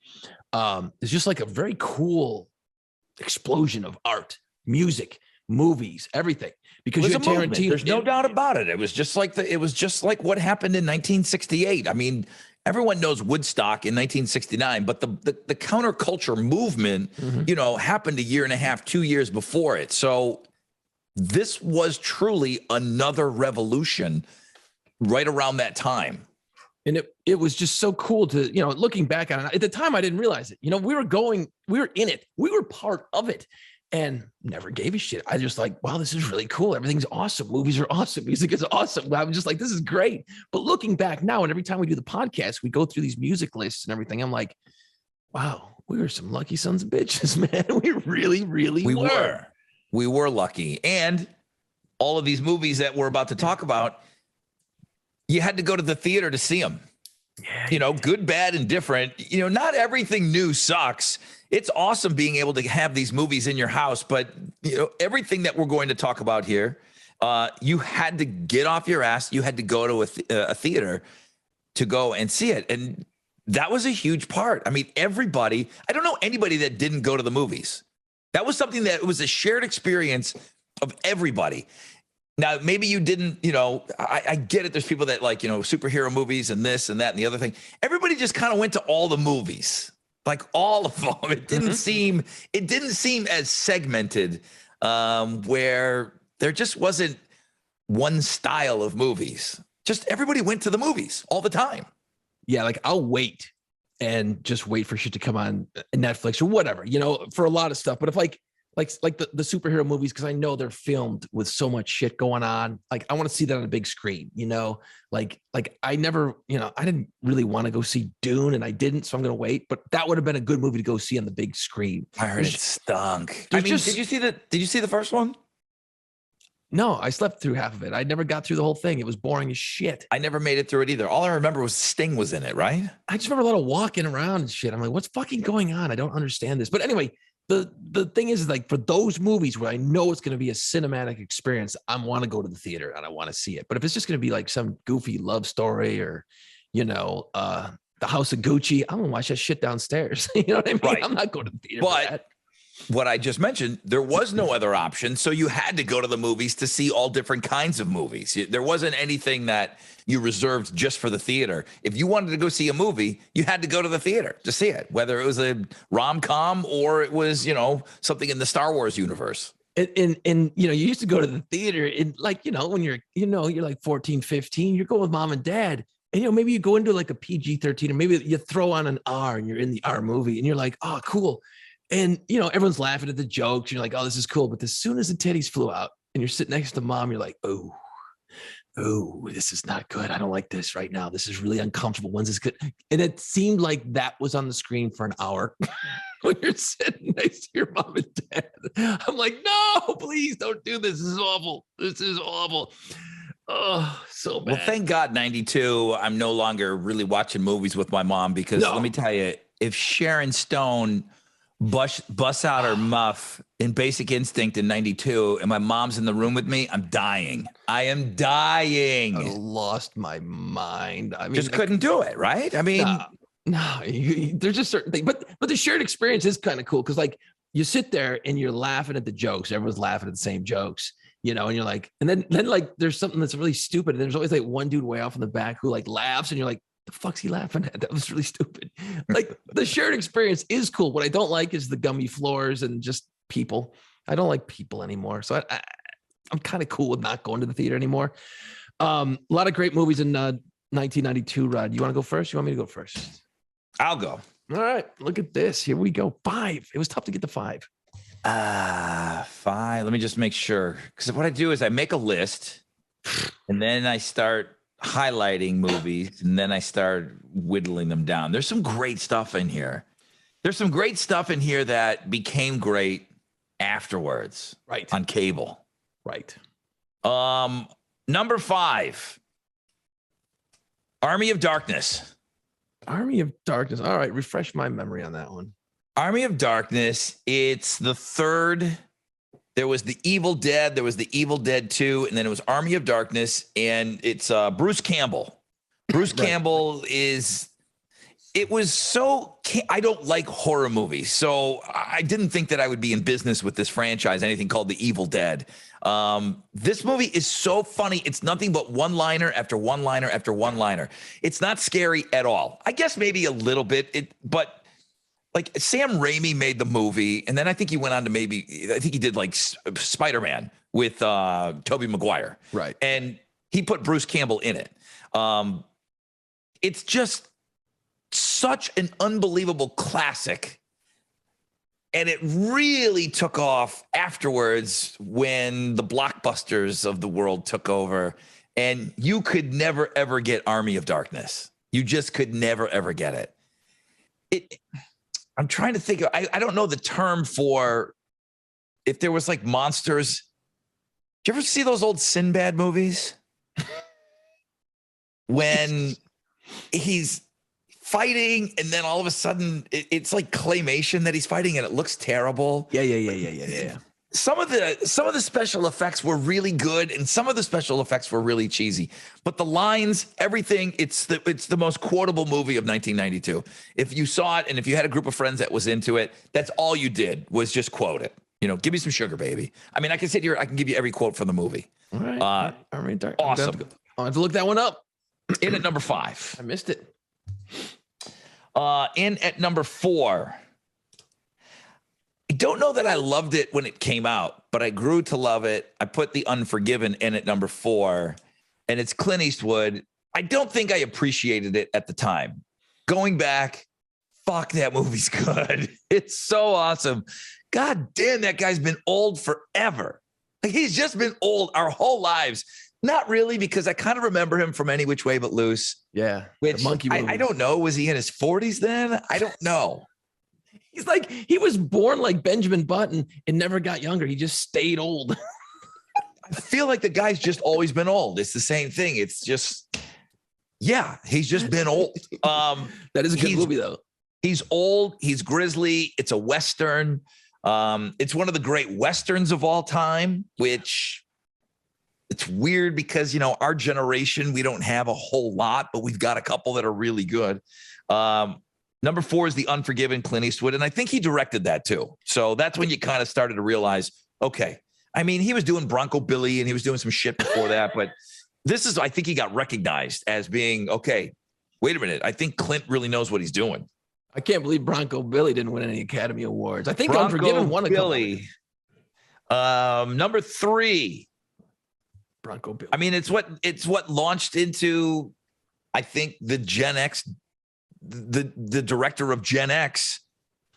is just like a very cool explosion of art, music, movies, everything. Because you had Tarantino.
There's no doubt about it. It was just like what happened in 1968. I mean, everyone knows Woodstock in 1969, but the counterculture movement, happened a year and a half, 2 years before it. So this was truly another revolution right around that time.
And it was just so cool to, looking back on it. At the time, I didn't realize it. We were in it. We were part of it and never gave a shit. I just like, wow, this is really cool. Everything's awesome. Movies are awesome. Music is awesome. I'm just like, this is great. But looking back now, and every time we do the podcast, we go through these music lists and everything. I'm like, wow, we were some lucky sons of bitches, man. We really, really were.
We were lucky. And all of these movies that we're about to talk about, you had to go to the theater to see them. Yeah, good, bad, and different. Not everything new sucks. It's awesome being able to have these movies in your house, but everything that we're going to talk about here, you had to get off your ass. You had to go to a theater to go and see it. And that was a huge part. I mean, I don't know anybody that didn't go to the movies. That was something that was a shared experience of everybody. Now, maybe you didn't, I get it. There's people that like, superhero movies and this and that and the other thing. Everybody just kind of went to all the movies, like all of them. It didn't seem as segmented, where there just wasn't one style of movies. Just everybody went to the movies all the time.
Yeah, like I'll wait and just wait for shit to come on Netflix or whatever, for a lot of stuff. But if like the superhero movies, because I know they're filmed with so much shit going on. Like I want to see that on a big screen, like I never, I didn't really want to go see Dune, and I didn't, so I'm going to wait, but that would have been a good movie to go see on the big screen.
I heard it stunk. Did you see the first one?
No, I slept through half of it. I never got through the whole thing. It was boring as shit.
I never made it through it either. All I remember was Sting was in it, right?
I just remember a lot of walking around and shit. I'm like, what's fucking going on? I don't understand this. But anyway, the thing is, like, for those movies where I know it's going to be a cinematic experience, I want to go to the theater and I want to see it. But if it's just going to be like some goofy love story or, The House of Gucci, I'm going to watch that shit downstairs. You know what I mean?
Right.
I'm not going to the theater
but
for that.
What I just mentioned, there was no other option. So you had to go to the movies to see all different kinds of movies. There wasn't anything that you reserved just for the theater. If you wanted to go see a movie, you had to go to the theater to see it, whether it was a rom-com or it was, something in the Star Wars universe.
And you used to go to the theater and like, when you're like 14, 15, you're going with mom and dad. And, maybe you go into like a PG-13 or maybe you throw on an R and you're in the R movie and you're like, oh, cool. And, everyone's laughing at the jokes. You're like, oh, this is cool. But as soon as the titties flew out and you're sitting next to mom, you're like, oh, this is not good. I don't like this right now. This is really uncomfortable. When's this good? And it seemed like that was on the screen for an hour when you're sitting next to your mom and dad. I'm like, no, please don't do this. This is awful. This is awful. Oh, so bad.
Well, thank God, 92, I'm no longer really watching movies with my mom because let me tell you, if Sharon Stone busts out her muff in Basic Instinct in 92 and my mom's in the room with me, I'm dying. I am dying.
I lost my mind. I mean,
just couldn't do it, right? I mean,
No, there's just certain things, but the shared experience is kind of cool because like you sit there and you're laughing at the jokes. Everyone's laughing at the same jokes, you know, and you're like, and then like there's something that's really stupid. And there's always like one dude way off in the back who like laughs, and you're like, the fuck's he laughing at? That was really stupid. Like the shared experience is cool. What I don't like is the gummy floors and just people. I don't like people anymore. So I'm kind of cool with not going to the theater anymore. A lot of great movies in 1992, Rod. You want to go first? You want me to go first?
I'll go.
All right. Look at this. Here we go. 5. It was tough to get to 5.
5. Let me just make sure. Because what I do is I make a list and then I start highlighting movies and then I start whittling them down. There's some great stuff in here. There's some great stuff in here that became great afterwards.
Right.
On cable.
Right.
Number 5. Army of Darkness.
Army of Darkness. All right. Refresh my memory on that one.
Army of Darkness. It's the third. There was the Evil Dead. There was the Evil Dead 2. And then it was Army of Darkness. And it's Bruce Campbell. Bruce right. Campbell is... It was so... I don't like horror movies. So I didn't think that I would be in business with this franchise, anything called the Evil Dead. This movie is so funny. It's nothing but one-liner after one-liner after one-liner. It's not scary at all. I guess maybe a little bit, but like Sam Raimi made the movie, and then I think he went on to I think he did like Spider-Man with Tobey Maguire.
Right.
And he put Bruce Campbell in it. It's just such an unbelievable classic. And it really took off afterwards when the blockbusters of the world took over. And you could never, ever get Army of Darkness. You just could never, ever get it. I'm trying to think. I don't know the term for if there was like monsters. Did you ever see those old Sinbad movies? When he's fighting, and then all of a sudden it's like claymation that he's fighting, and it looks terrible.
Yeah.
Some of the special effects were really good, and some of the special effects were really cheesy. But the lines, everything, it's the most quotable movie of 1992. If you saw it, and if you had a group of friends that was into it, that's all you did was just quote it. You know, give me some sugar, baby. I mean, I can sit here, I can give you every quote from the movie.
All right.
Awesome.
I'll have to look that one up.
In at number 5.
I missed it.
In at number 4. I don't know that I loved it when it came out, but I grew to love it. I put The Unforgiven in at number 4, and it's Clint Eastwood. I don't think I appreciated it at the time. Going back, fuck, that movie's good. It's so awesome. God damn, that guy's been old forever. Like, he's just been old our whole lives. Not really, because I kind of remember him from Any Which Way But Loose.
Yeah.
Which
monkey
I don't know. Was he in his 40s then? I don't know.
He's like, he was born like Benjamin Button and never got younger. He just stayed old.
I feel like the guy's just always been old. It's the same thing. It's just, yeah, he's just been old.
That is a good movie, though.
He's old. He's grisly. It's a Western. It's one of the great Westerns of all time, which it's weird because, you know, our generation, we don't have a whole lot, but we've got a couple that are really good. Number 4 is The Unforgiven, Clint Eastwood. And I think he directed that too. So that's when you kind of started to realize, okay, I mean, he was doing Bronco Billy and he was doing some shit before that, but this is, I think he got recognized as being, okay, wait a minute. I think Clint really knows what he's doing.
I can't believe Bronco Billy didn't win any Academy Awards. I think
Bronco
Unforgiven won a
Billy. Number 3.
Bronco Billy.
I mean, it's what launched into, I think, the Gen X, the director of Gen X,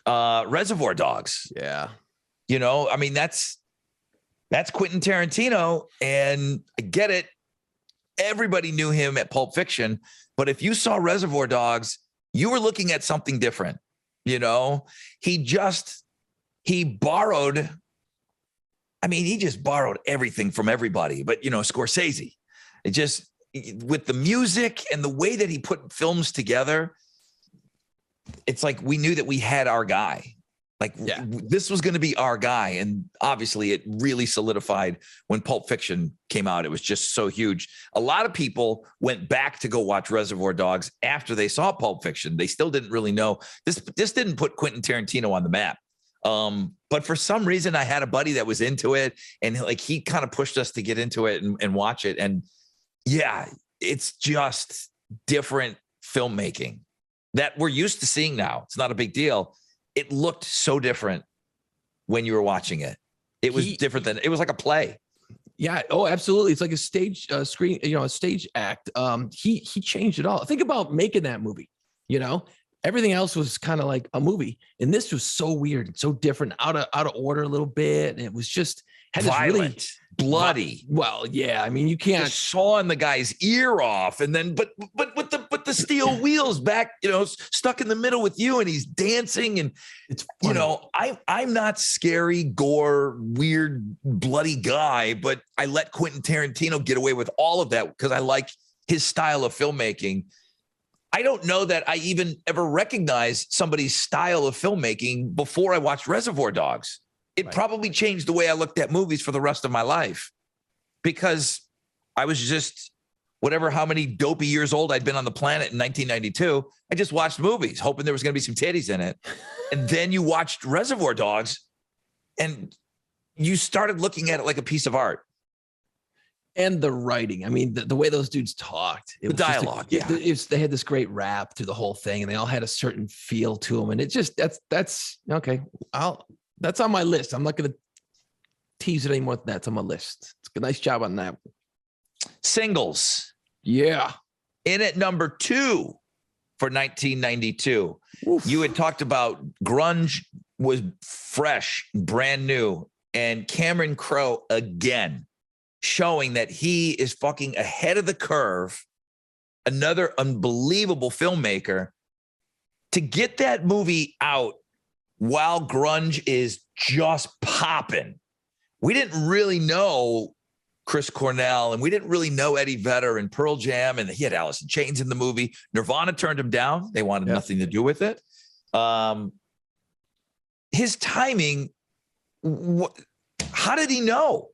Reservoir Dogs.
Yeah.
You know, I mean, that's Quentin Tarantino, and I get it. Everybody knew him at Pulp Fiction, but if you saw Reservoir Dogs, you were looking at something different. You know, he just borrowed everything from everybody, but, you know, Scorsese, it just, with the music and the way that he put films together, it's like we knew that we had our guy. Like this was going to be our guy. And obviously it really solidified when Pulp Fiction came out. It was just so huge. A lot of people went back to go watch Reservoir Dogs after they saw Pulp Fiction. They still didn't really know this. This didn't put Quentin Tarantino on the map. But for some reason I had a buddy that was into it, and like, he kind of pushed us to get into it and watch it. And yeah, it's just different filmmaking that we're used to seeing now. It's not a big deal. It looked so different when you were watching it. It was different than, it was like a play.
Yeah. Oh, absolutely. It's like a stage screen, a stage act. He changed it all. Think about making that movie, everything else was kind of like a movie. And this was so weird and so different, out of order a little bit. And it was just had this
violent, really bloody.
Well, yeah. I mean, you can't
sawing the guy's ear off, and then but with the steel wheels back, stuck in the middle with you, and he's dancing, and
it's funny.
I'm not scary, gore, weird, bloody guy, but I let Quentin Tarantino get away with all of that because I like his style of filmmaking. I don't know that I even ever recognized somebody's style of filmmaking before I watched Reservoir Dogs. It probably changed the way I looked at movies for the rest of my life, because I was just how many dopey years old I'd been on the planet in 1992. I just watched movies hoping there was going to be some titties in it. And then you watched Reservoir Dogs and you started looking at it like a piece of art.
And the writing. I mean, the way those dudes talked.
The dialogue.
They had this great rap through the whole thing, and they all had a certain feel to them. And it just, that's okay. That's on my list. I'm not going to tease it anymore. That's on my list. It's a nice job on that.
Singles.
Yeah.
In at number 2 for 1992.
Oof.
You had talked about grunge was fresh, brand new, and Cameron Crowe again showing that he is fucking ahead of the curve. Another unbelievable filmmaker to get that movie out while grunge is just popping. We didn't really know Chris Cornell, and we didn't really know Eddie Vedder and Pearl Jam, and he had Alice in Chains in the movie. Nirvana turned him down. They wanted nothing to do with it. His timing, how did he know?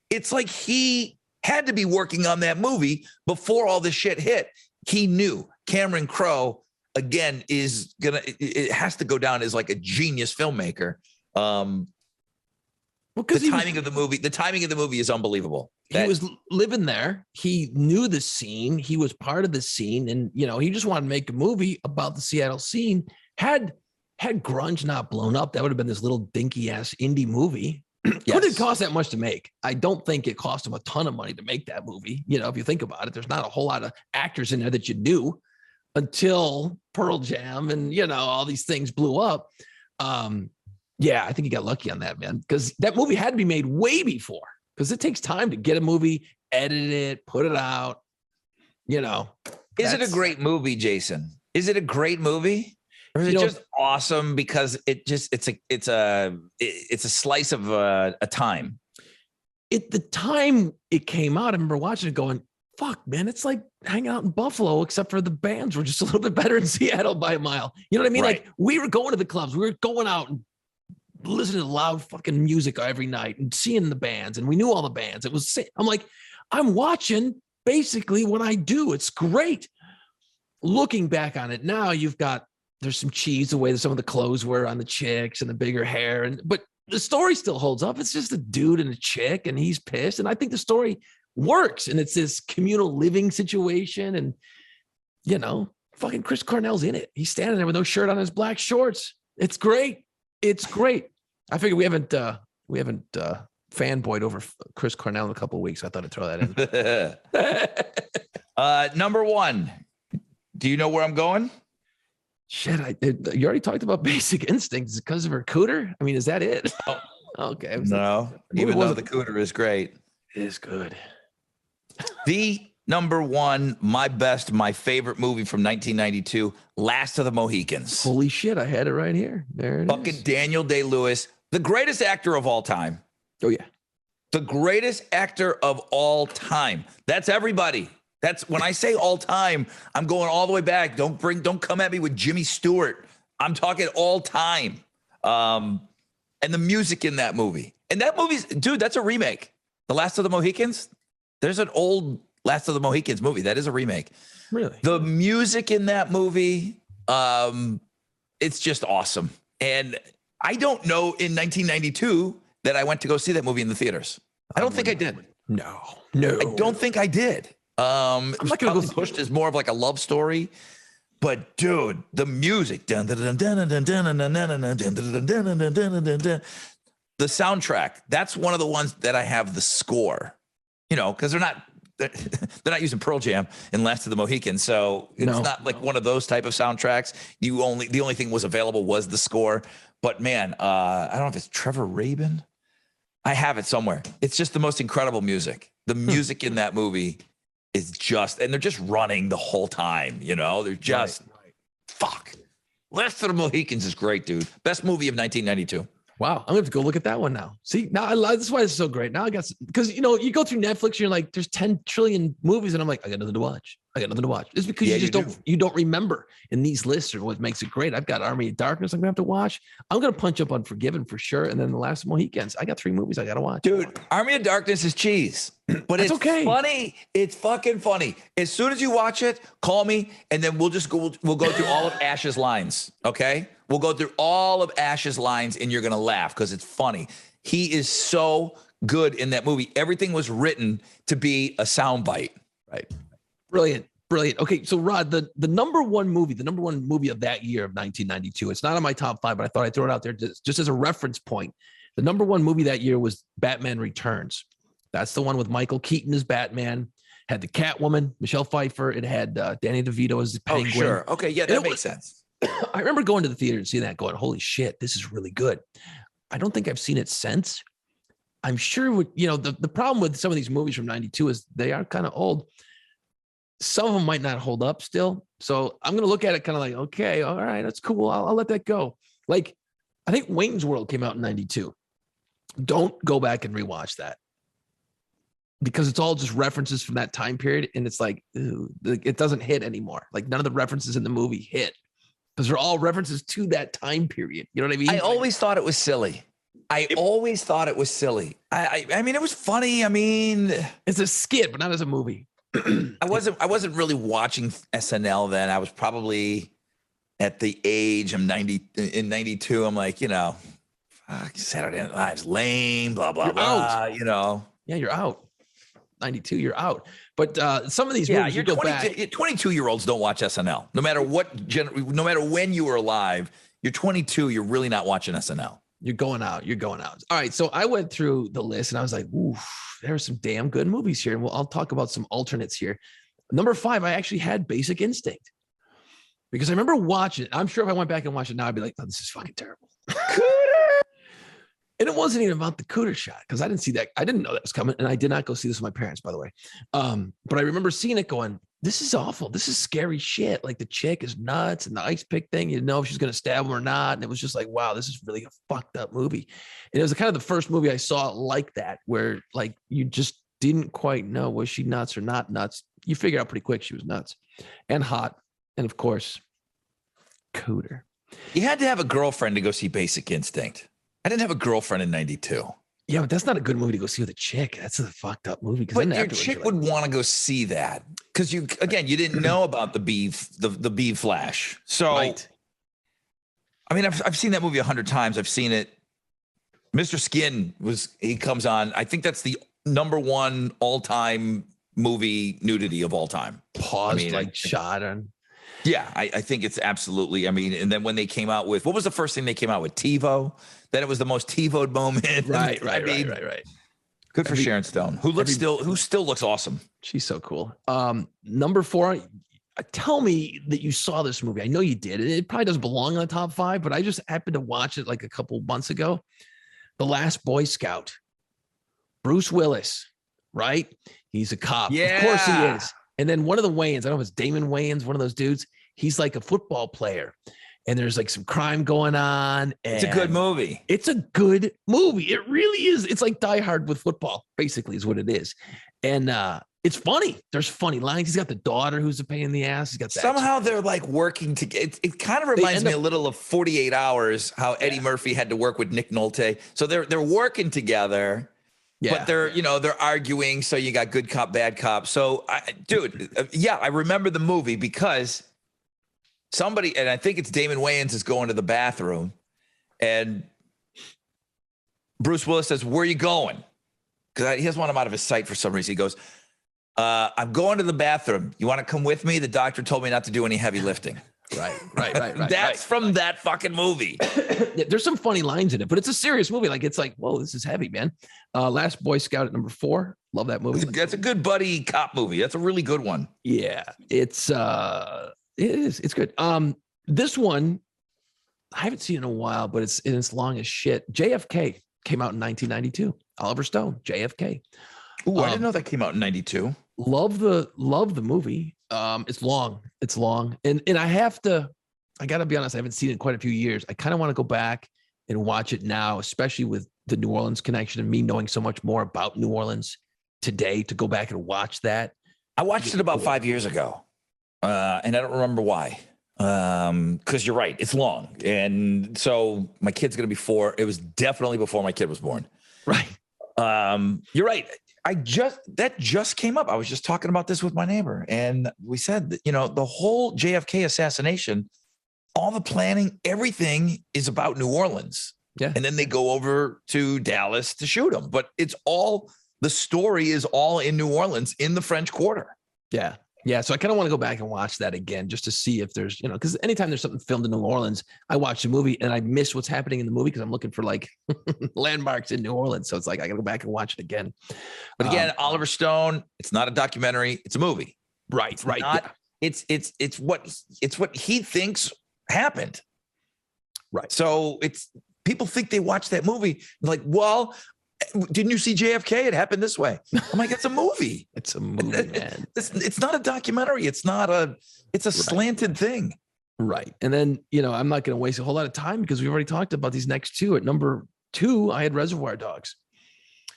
It's like he had to be working on that movie before all this shit hit. He knew Cameron Crowe, again, it has to go down as like a genius filmmaker. The timing of the movie is unbelievable.
He was living there. He knew the scene. He was part of the scene. And, he just wanted to make a movie about the Seattle scene. Had grunge not blown up, that would have been this little dinky ass indie movie. Yes. Wouldn't cost that much to make. I don't think it cost him a ton of money to make that movie. If you think about it, there's not a whole lot of actors in there that you knew until Pearl Jam and, all these things blew up. Yeah, I think he got lucky on that, man, because that movie had to be made way before, because it takes time to get a movie, edit it, put it out.
Is it a great movie, Jason? Is it a great movie? Or is it just awesome because it's a slice of a time?
At the time it came out, I remember watching it going, fuck, man, it's like hanging out in Buffalo, except for the bands were just a little bit better in Seattle by a mile. You know what I mean?
Right.
Like, we were going to the clubs. We were going out and listening to loud fucking music every night and seeing the bands. And we knew all the bands. I'm like, I'm watching basically what I do. It's great. Looking back on it now, there's some cheese the way that some of the clothes were on the chicks and the bigger hair. But the story still holds up. It's just a dude and a chick, and he's pissed. And I think the story works. And it's this communal living situation. And, fucking Chris Cornell's in it. He's standing there with no shirt on, his black shorts. It's great. It's great. I figured we haven't fanboyed over Chris Cornell in a couple of weeks. I thought I'd throw that
in. Number 1. Do you know where I'm going?
Shit, you already talked about Basic Instinct. Is it because of her cooter? I mean, is that it? Oh, okay.
No, even though the cooter is great.
It is good.
The number 1, my favorite movie from 1992, Last of the Mohicans.
Holy shit, I had it right here. There it
Fucking
is.
Daniel Day-Lewis, the greatest actor of all time.
Oh, yeah.
The greatest actor of all time. That's everybody. That's when I say all time, I'm going all the way back. Don't come at me with Jimmy Stewart. I'm talking all time. And the music in that movie. And that movie's, dude, that's a remake. The Last of the Mohicans. There's an old Last of the Mohicans movie. That is a remake.
Really?
The music in that movie, it's just awesome. And I don't know in 1992 that I went to go see that movie in the theaters. I don't think I did.
No.
I don't think I did.
I'm not going to go
pushed as more of like a love story. But dude, the music, the soundtrack, that's one of the ones that I have the score, because they're not using Pearl Jam in Last of the Mohicans. So it's not like one of those type of soundtracks. The only thing was available was the score. But man, I don't know if it's Trevor Rabin. I have it somewhere. It's just the most incredible music. The music in that movie is just, and they're just running the whole time, they're just, fuck. Last of the Mohicans is great, dude. Best movie of 1992.
Wow. I'm going to have to go look at that one now. See, now that's why it's so great. Now I got, because, you go through Netflix, and you're like, there's 10 trillion movies. And I'm like, I got nothing to watch. It's because you don't remember in these lists or what makes it great. I've got Army of Darkness I'm going to have to watch. I'm going to punch up Unforgiven for sure. And then The Last Mohicans. I got 3 movies I got to watch.
Dude, Army of Darkness is cheese, but it's okay. Funny. It's fucking funny. As soon as you watch it, call me, and then we'll go through all of Ash's lines. Okay. We'll go through all of Ash's lines, and you're going to laugh because it's funny. He is so good in that movie. Everything was written to be a soundbite.
Right. Brilliant. Okay, so Rod, the number one movie of that year of 1992, it's not on my top 5, but I thought I'd throw it out there just as a reference point. The number one movie that year was Batman Returns. That's the one with Michael Keaton as Batman, had the Catwoman, Michelle Pfeiffer. It had Danny DeVito as the Penguin.
Oh, sure. Okay, yeah, that makes sense.
I remember going to the theater and seeing that going, holy shit, this is really good. I don't think I've seen it since. I'm sure, the problem with some of these movies from 92 is they are kind of old. Some of them might not hold up still. So I'm going to look at it kind of like, okay, all right, that's cool. I'll let that go. Like, I think Wayne's World came out in 92. Don't go back and rewatch that because it's all just references from that time period. And it's like, ew, it doesn't hit anymore. Like none of the references in the movie hit because they're all references to that time period. You know what I mean?
I always thought it was silly. I mean, it was funny. I mean,
it's a skit, but not as a movie.
I wasn't really watching SNL then. I was probably at the age of 92. I'm like, fuck, Saturday Night Live's lame, blah, blah, blah,
Yeah, you're out. 92, you're out. But some of these movies, you go back.
22-year-olds don't watch SNL. No matter when you were alive, you're 22, you're really not watching SNL.
You're going out. All right. So I went through the list and I was like, ooh, there's some damn good movies here. And I'll talk about some alternates here. Number 5, I actually had Basic Instinct because I remember watching it. I'm sure if I went back and watched it now, I'd be like, oh, this is fucking terrible. And it wasn't even about the cooter shot because I didn't see that. I didn't know that was coming. And I did not go see this with my parents, by the way. But I remember seeing it going, this is awful. This is scary shit. Like the chick is nuts and the ice pick thing, you know if she's going to stab him or not. And it was just like, wow, this is really a fucked up movie. And it was kind of the first movie I saw like that, where like you just didn't quite know, was she nuts or not nuts? You figure out pretty quick she was nuts and hot. And of course, cooter.
You had to have a girlfriend to go see Basic Instinct. I didn't have a girlfriend in 92.
Yeah, but that's not a good movie to go see with a chick. That's a fucked up movie.
But your chick would want to go see that because you didn't know about the B flash. So, right. I mean, I've seen that movie 100 times. I've seen it. Mr. Skin he comes on. I think that's the number 1 all-time movie nudity of all time.
Shot on.
Yeah, I think it's absolutely. I mean, and then when they came out with, what was the first thing they came out with? TiVo. Then it was the most TiVo'd moment.
Right.
Good for Sharon Stone, who still looks awesome.
She's so cool. Number 4. Tell me that you saw this movie. I know you did. It probably doesn't belong in the top 5, but I just happened to watch it like a couple months ago. The Last Boy Scout. Bruce Willis, right? He's a cop.
Yeah.
Of course he is. And then one of the Wayans, I don't know if it's Damon Wayans, one of those dudes, he's like a football player. And there's like some crime going on.
It's a good movie.
It's a good movie. It really is. It's like Die Hard with football, basically, is what it is. And It's funny. There's funny lines. He's got the daughter who's a pain in the ass. He's got that.
Somehow they're like working together. It kind of reminds me a little of 48 Hours, how Eddie Murphy had to work with Nick Nolte. So they're working together, but they're arguing. So you got good cop, bad cop. So I remember the movie because somebody, and I think it's Damon Wayans, is going to the bathroom, and Bruce Willis says, "Where are you going?" Because he doesn't want him out of his sight for some reason. He goes, I'm going to the bathroom. You want to come with me? The doctor told me not to do any heavy lifting. Right. That's from that fucking movie.
There's some funny lines in it, but it's a serious movie. Like, it's like, whoa, this is heavy, man. Last Boy Scout at number 4. Love that movie.
That's a good buddy cop movie. That's a really good one.
Yeah, it is. It's good. This one, I haven't seen in a while, but it's long as shit. JFK came out in 1992. Oliver Stone, JFK.
Ooh, I didn't know that came out in 92.
Love the movie. It's long. And I gotta be honest, I haven't seen it in quite a few years. I kind of want to go back and watch it now, especially with the New Orleans connection and me knowing so much more about New Orleans today, to go back and watch that.
I watched it about 5 years ago. And I don't remember why. Because you're right, it's long. And so my kid's gonna be 4. It was definitely before my kid was born.
Right.
You're right. That just came up. I was just talking about this with my neighbor, and we said that, the whole JFK assassination, all the planning, everything is about New Orleans.
Yeah.
And then they go over to Dallas to shoot him. But the story is all in New Orleans in the French Quarter.
Yeah. Yeah. So I kind of want to go back and watch that again, just to see if there's, because anytime there's something filmed in New Orleans, I watch the movie and I miss what's happening in the movie because I'm looking for like landmarks in New Orleans. So it's like, I gotta go back and watch it again.
But again, Oliver Stone, it's not a documentary, it's a movie.
Right.
It's what he thinks happened.
Right.
So people think they watch that movie like, well, didn't you see JFK? It happened this way. I'm like, it's a movie.
It's a movie, man.
It's not a documentary. It's a slanted thing.
Right. And then, I'm not going to waste a whole lot of time because we've already talked about these next two. At number 2, I had Reservoir Dogs.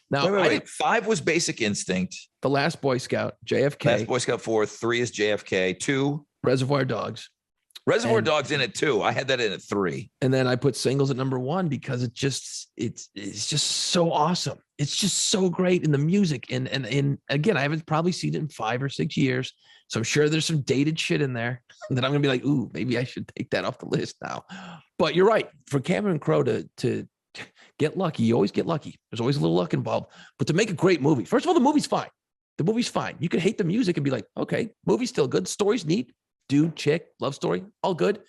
Now,
wait. 5 was Basic Instinct.
The Last Boy Scout, JFK.
Last Boy Scout 4, 3 is JFK, 2.
Reservoir Dogs.
Reservoir Dogs in it too. I had that in at 3.
And then I put Singles at number 1 because it's just so awesome. It's just so great in the music. And again, I haven't probably seen it in 5 or 6 years. So I'm sure there's some dated shit in there that I'm gonna be like, ooh, maybe I should take that off the list now. But you're right. For Cameron Crowe to get lucky, you always get lucky. There's always a little luck involved. But to make a great movie, first of all, the movie's fine. You could hate the music and be like, okay, movie's still good. Story's neat. Dude, chick, love story, all good.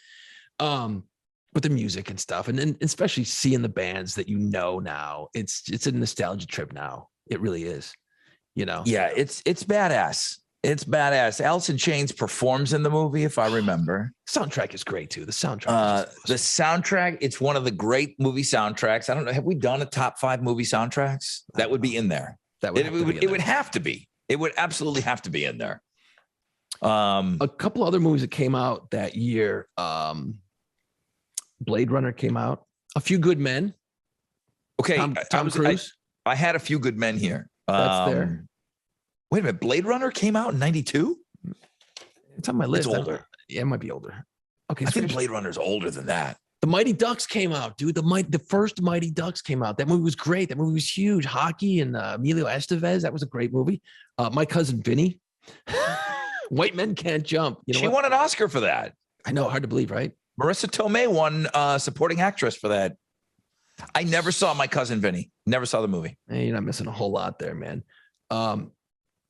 But the music and stuff, and then especially seeing the bands that now, it's a nostalgia trip now. It really is,
Yeah, it's badass. It's badass. Alice in Chains performs in the movie, if I remember.
Soundtrack is great too. The soundtrack.
The soundtrack, it's one of the great movie soundtracks. I don't know. Have we done a top 5 movie soundtracks? That would be in there.
It
would have to be. It would absolutely have to be in there.
A couple other movies that came out that year. Blade Runner came out. A Few Good Men.
Okay,
Tom Cruise.
I had A Few Good Men here.
That's there.
Wait a minute, Blade Runner came out in 92?
It's on my list.
It's older.
Yeah, it might be older. Okay,
I think Blade Runner's older than that.
The Mighty Ducks came out, dude. The first Mighty Ducks came out. That movie was great. That movie was huge. Hockey and Emilio Estevez. That was a great movie. My Cousin Vinny. White Men Can't Jump.
She won an Oscar for that.
I know, hard to believe, right?
Marissa Tomei won supporting actress for that. I never saw My Cousin Vinny. Never saw the movie.
Hey, you're not missing a whole lot there, man.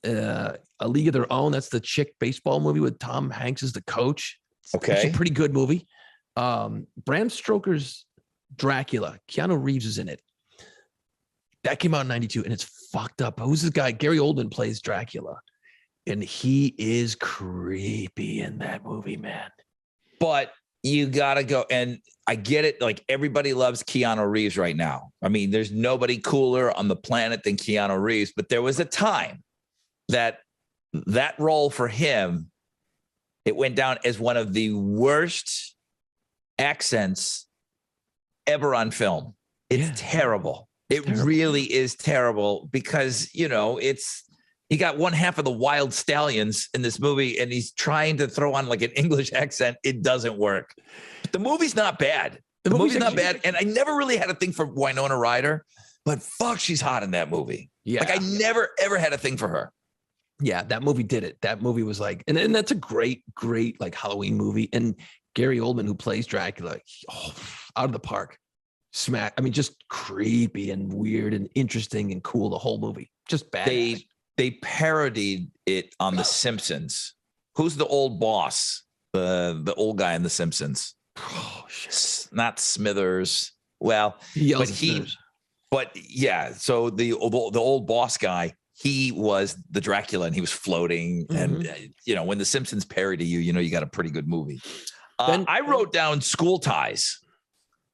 A League of Their Own. That's the chick baseball movie with Tom Hanks as the coach.
Okay.
It's a pretty good movie. Bram Stoker's Dracula. Keanu Reeves is in it. That came out in 92 and it's fucked up. Who's this guy? Gary Oldman plays Dracula. And he is creepy in that movie, man.
But you got to go. And I get it. Like, everybody loves Keanu Reeves right now. I mean, there's nobody cooler on the planet than Keanu Reeves. But there was a time that role for him, it went down as one of the worst accents ever on film. It's terrible. It's terrible. Really is terrible because, he got one half of the Wild Stallions in this movie, and he's trying to throw on like an English accent. It doesn't work. But the movie's not bad. The movie's not bad. And I never really had a thing for Winona Ryder, but fuck, she's hot in that movie.
Yeah.
Like I never, ever had a thing for her.
Yeah, that movie did it. That movie was like, and that's a great, like Halloween movie. And Gary Oldman, who plays Dracula, out of the park. Smack. I mean, just creepy and weird and interesting and cool. The whole movie, just bad.
They parodied it on The Simpsons. Who's the old boss? The old guy in The Simpsons.
Oh shit!
Not Smithers. Well, but yeah. So the old boss guy. He was the Dracula, and he was floating. And when The Simpsons parody you got a pretty good movie. I wrote down School Ties.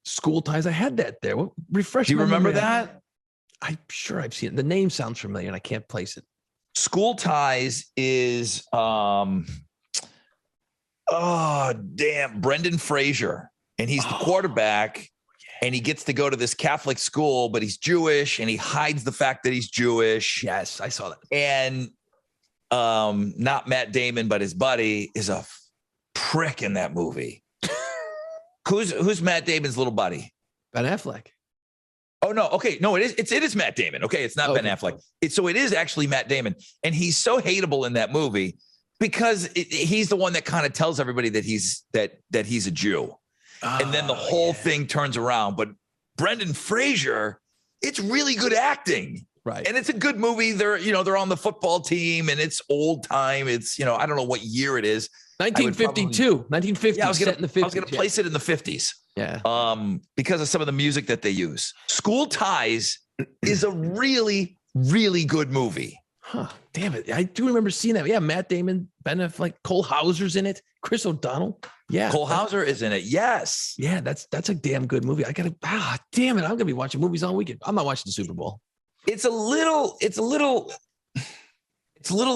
School Ties. I had that there. What refresh?
Do you remember that?
I'm sure I've seen it. The name sounds familiar, and I can't place it.
School Ties is Brendan Fraser, and he's the quarterback, and he gets to go to this Catholic school, but he's Jewish, and he hides the fact that he's Jewish.
Yes, I saw that.
And not Matt Damon, but his buddy is a prick in that movie. Who's Matt Damon's little buddy?
Ben Affleck.
Oh no. Okay. No, it is Matt Damon. Okay. It's not Ben Affleck. So it is actually Matt Damon. And he's so hateable in that movie because he's the one that kind of tells everybody that he's a Jew. And then the whole thing turns around. But Brendan Fraser, it's really good acting.
Right.
And it's a good movie. They're on the football team, and it's old time. It's, I don't know what year it is.
1952. 1950.
Yeah, I was
set in the 50s.
I was going to place it in the 50s.
Yeah.
Because of some of the music that they use. School Ties is a really, really good movie.
Huh. Damn it. I do remember seeing that. Yeah. Matt Damon, Ben Affleck, Cole Hauser's in it. Chris O'Donnell. Yeah.
Cole Hauser is in it. Yes.
Yeah. That's a damn good movie. Damn it. I'm going to be watching movies all weekend. I'm not watching the Super Bowl.
It's a little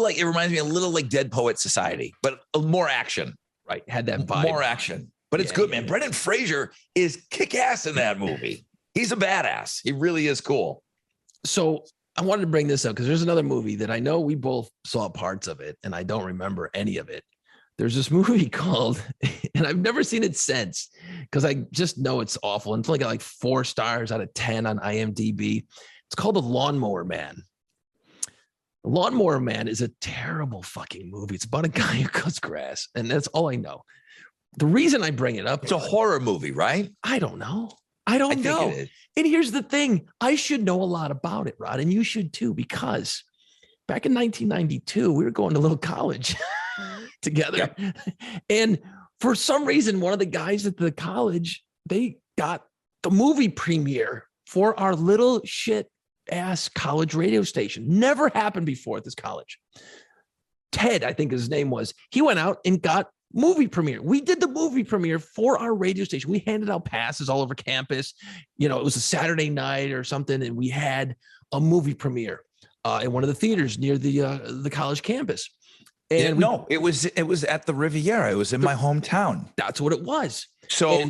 like, it reminds me a little like Dead Poet Society, but more action.
Right. Had that vibe.
More action. But it's good, man. Brendan Fraser is kick-ass in that movie. He's a badass. He really is cool.
So I wanted to bring this up because there's another movie that I know we both saw parts of it, and I don't remember any of it. There's this movie called, and I've never seen it since because I just know it's awful. It's only got like 4 stars out of 10 on IMDb. It's called The Lawnmower Man. The Lawnmower Man is a terrible fucking movie. It's about a guy who cuts grass, and that's all I know. The reason I bring it up,
it's a horror movie, right?
I don't know. I don't know. And here's the thing. I should know a lot about it, Rod, and you should too, because back in 1992, we were going to little college together. Yep. And for some reason, one of the guys at the college, they got the movie premiere for our little shit ass college radio station. Never happened before at this college. Ted, I think his name was, he went out and got movie premiere. We did the movie premiere for our radio station. We handed out passes all over campus. It was a Saturday night or something, and we had a movie premiere in one of the theaters near the college campus. And
it was at the Riviera. It was in my hometown.
That's what it was.
So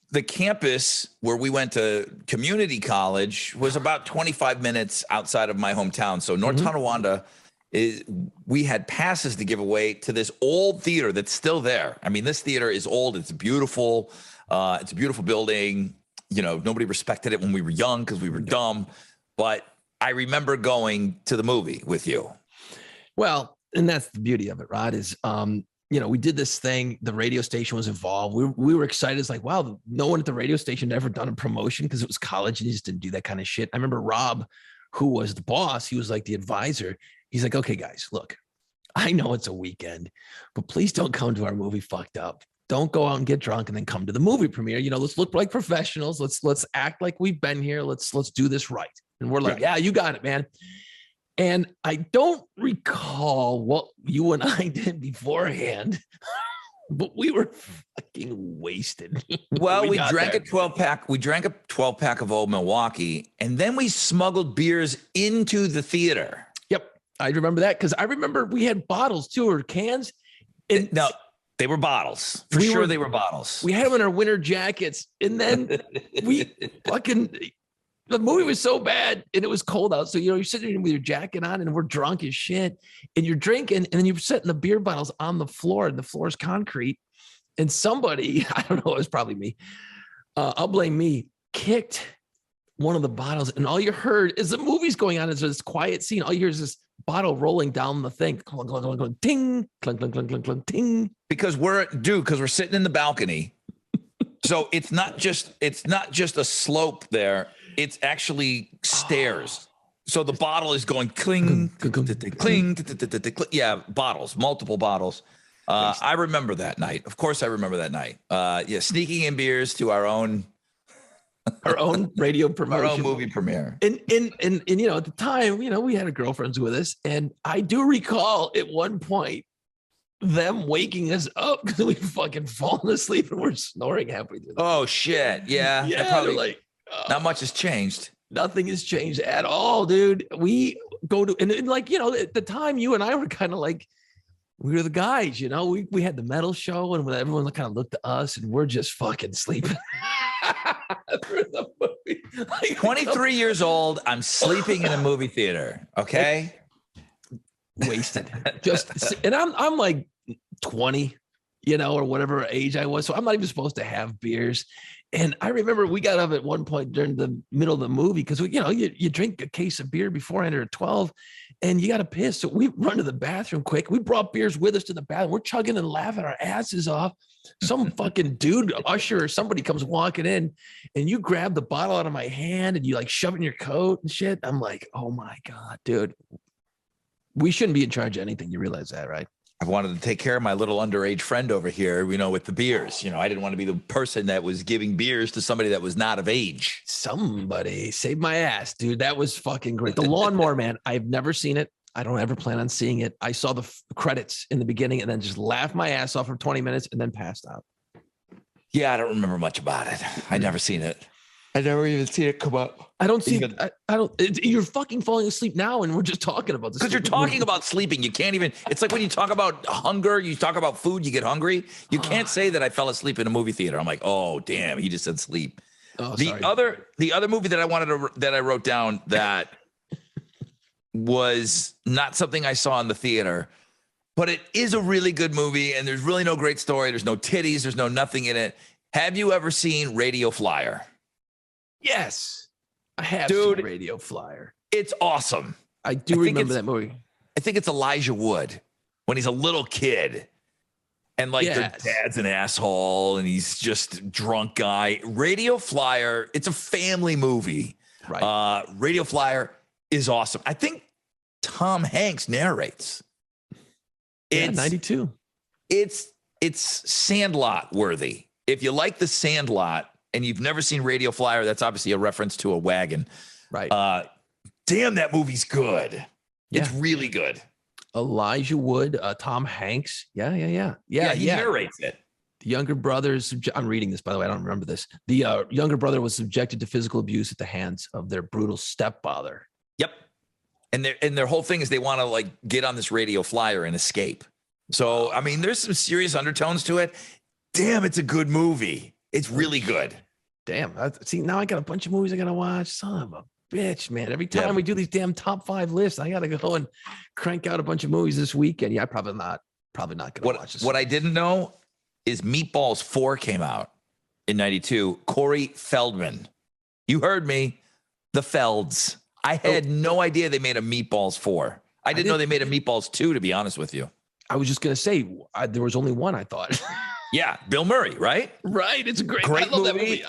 the campus where we went to community college was about 25 minutes outside of my hometown. So North Tonawanda, we had passes to give away to this old theater that's still there. I mean, this theater is old. It's beautiful. It's a beautiful building. Nobody respected it when we were young because we were dumb. But I remember going to the movie with you.
Well, and that's the beauty of it, Rod, is we did this thing. The radio station was involved. We were excited. It's like, wow, no one at the radio station had ever done a promotion because it was college and he just didn't do that kind of shit. I remember Rob, who was the boss, he was like the advisor. He's like, okay, guys, look, I know it's a weekend, but please don't come to our movie fucked up. Don't go out and get drunk and then come to the movie premiere. Let's look like professionals. Let's act like we've been here. Let's do this right. And we're like, yeah, you got it, man. And I don't recall what you and I did beforehand, but we were fucking wasted.
Well, we drank a 12-pack. We drank a 12-pack of Old Milwaukee, and then we smuggled beers into the theater.
Yep, I remember that because I remember we had bottles too, or cans.
No, they were bottles. They were bottles.
We had them in our winter jackets, and then we fucking The movie was so bad and it was cold out. So, you're sitting with your jacket on and we're drunk as shit and you're drinking and then you're setting the beer bottles on the floor and the floor is concrete. And somebody, I don't know, it was probably me. I'll blame me, kicked one of the bottles and all you heard is the movie's going on. It's this quiet scene. All you hear is this bottle rolling down the thing. Clunk, clunk, clunk, clunk, ting, clunk, clunk, clunk, clunk, clunk, ting.
Because we're sitting in the balcony. So it's not just a slope there. It's actually stairs. So the bottle is going cling, cling. Yeah, bottles, multiple bottles. I remember that night. Of course, I remember that night. Sneaking in beers to our own radio promotion, our own movie premiere. And at the time, we had girlfriends with us, and I do recall at one point them waking us up because we fucking fallen asleep and we're snoring halfway through. Oh shit! Yeah,
probably
not much has changed.
Nothing has changed at all, dude. We go to and at the time, you and I were kind of like. We were the guys, we had the metal show and everyone kind of looked at us and we're just fucking sleeping. Through the movie.
23 years old. I'm sleeping in a movie theater. Okay.
Wasted. And I'm like 20, or whatever age I was. So I'm not even supposed to have beers. And I remember we got up at one point during the middle of the movie because you drink a case of beer beforehand or 12 and you got to piss. So we run to the bathroom quick. We brought beers with us to the bathroom. We're chugging and laughing our asses off. Some fucking dude, usher or somebody comes walking in and you grab the bottle out of my hand and you shove it in your coat and shit. I'm like, oh my God, dude. We shouldn't be in charge of anything. You realize that, right?
I wanted to take care of my little underage friend over here, with the beers. I didn't want to be the person that was giving beers to somebody that was not of age.
Somebody saved my ass, dude. That was fucking great. The Lawnmower Man, I've never seen it. I don't ever plan on seeing it. I saw the credits in the beginning and then just laughed my ass off for 20 minutes and then passed out.
Yeah, I don't remember much about it. I never seen it. I never even seen it come up.
I don't see. You're fucking falling asleep now, and we're just talking about this.
Because you're talking about sleeping. You can't even. It's like when you talk about hunger, you talk about food, you get hungry. You can't say that I fell asleep in a movie theater. I'm like, oh damn, he just said sleep.
Oh,
the other movie that I wrote down that was not something I saw in the theater, but it is a really good movie, and there's really no great story. There's no titties. There's no nothing in it. Have you ever seen Radio Flyer?
Yes, I have seen Radio Flyer.
It's awesome.
I remember that movie.
I think it's Elijah Wood when he's a little kid and their dad's an asshole and he's just a drunk guy. Radio Flyer, it's a family movie.
Right.
Radio Flyer is awesome. I think Tom Hanks narrates.
It's 92.
It's Sandlot worthy. If you like the Sandlot, and you've never seen Radio Flyer, that's obviously a reference to a wagon.
Right.
Damn, that movie's good. Yeah. It's really good.
Elijah Wood, Tom Hanks. Yeah.
He narrates it.
The younger brother's, I'm reading this, by the way, I don't remember this. The younger brother was subjected to physical abuse at the hands of their brutal stepfather.
Yep. And their whole thing is they want to get on this Radio Flyer and escape. So, I mean, there's some serious undertones to it. Damn, it's a good movie. It's really good.
Damn. See, now I got a bunch of movies I got to watch. Son of a bitch, man. Every time we do these damn top 5 lists, I got to go and crank out a bunch of movies this weekend. Yeah, probably not going to watch this.
What I didn't know is Meatballs 4 came out in 92. Corey Feldman. You heard me. The Felds. I had no idea they made a Meatballs 4. I didn't know they made a Meatballs 2, to be honest with you.
I was just going to say, there was only one, I thought.
Yeah, Bill Murray, right?
Right. It's a great
movie.
That movie.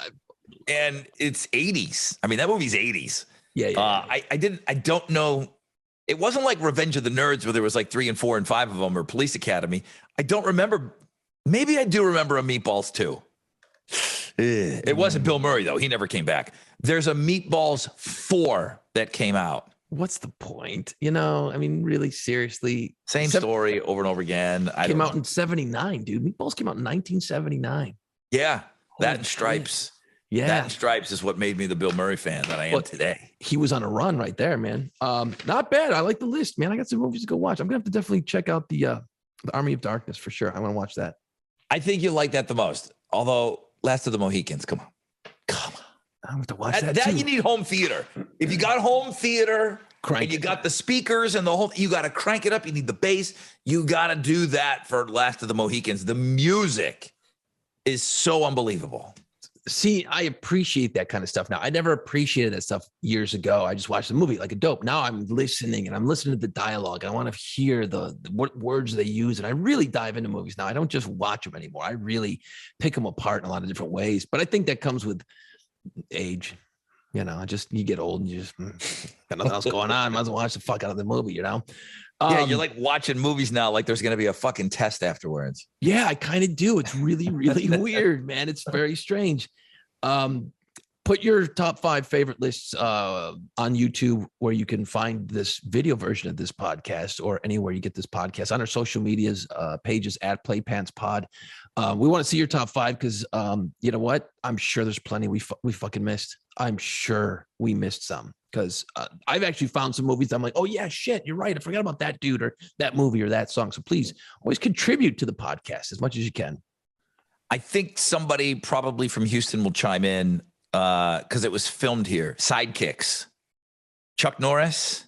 And it's 80s. I mean, that movie's 80s.
Yeah.
I don't know. It wasn't like Revenge of the Nerds where there was 3 and 4 and 5 of them, or Police Academy. I don't remember. Maybe I do remember a Meatballs 2. It wasn't Bill Murray, though. He never came back. There's a Meatballs 4 that came out.
What's the point? I mean, really, seriously.
Same story over and over again.
Came out in 79, dude. Meatballs came out in 1979.
Yeah. That and Stripes.
Yeah.
That and Stripes is what made me the Bill Murray fan that I am today.
He was on a run right there, man. Not bad. I like the list, man. I got some movies to go watch. I'm going to have to definitely check out the Army of Darkness for sure. I want to watch that.
I think you'll like that the most. Although, Last of the Mohicans. Come on.
I have to watch that
That
too.
you need home theater. If you got home theater and you got the speakers and the whole, you got to crank it up. You need the bass. You got to do that for Last of the Mohicans. The music is so unbelievable.
See, I appreciate that kind of stuff now. I never appreciated that stuff years ago. I just watched the movie like a dope. Now I'm listening and I'm listening to the dialogue and I want to hear what words they use. And I really dive into movies now. I don't just watch them anymore. I really pick them apart in a lot of different ways. But I think that comes with age. You know, you get old and you just got nothing else going on. Might as well watch the fuck out of the movie, you know?
Yeah, you're like watching movies now like there's going to be a fucking test afterwards.
Yeah, I kind of do. It's really, really weird, man. It's very strange. Put your top 5 favorite lists on YouTube where you can find this video version of this podcast or anywhere you get this podcast on our social medias pages at PlayPantsPod. We want to see your top 5 because you know what? I'm sure there's plenty we fucking missed. I'm sure we missed some because I've actually found some movies. I'm like, oh yeah, shit, you're right. I forgot about that dude or that movie or that song. So please always contribute to the podcast as much as you can.
I think somebody probably from Houston will chime in because it was filmed here. Sidekicks. Chuck Norris.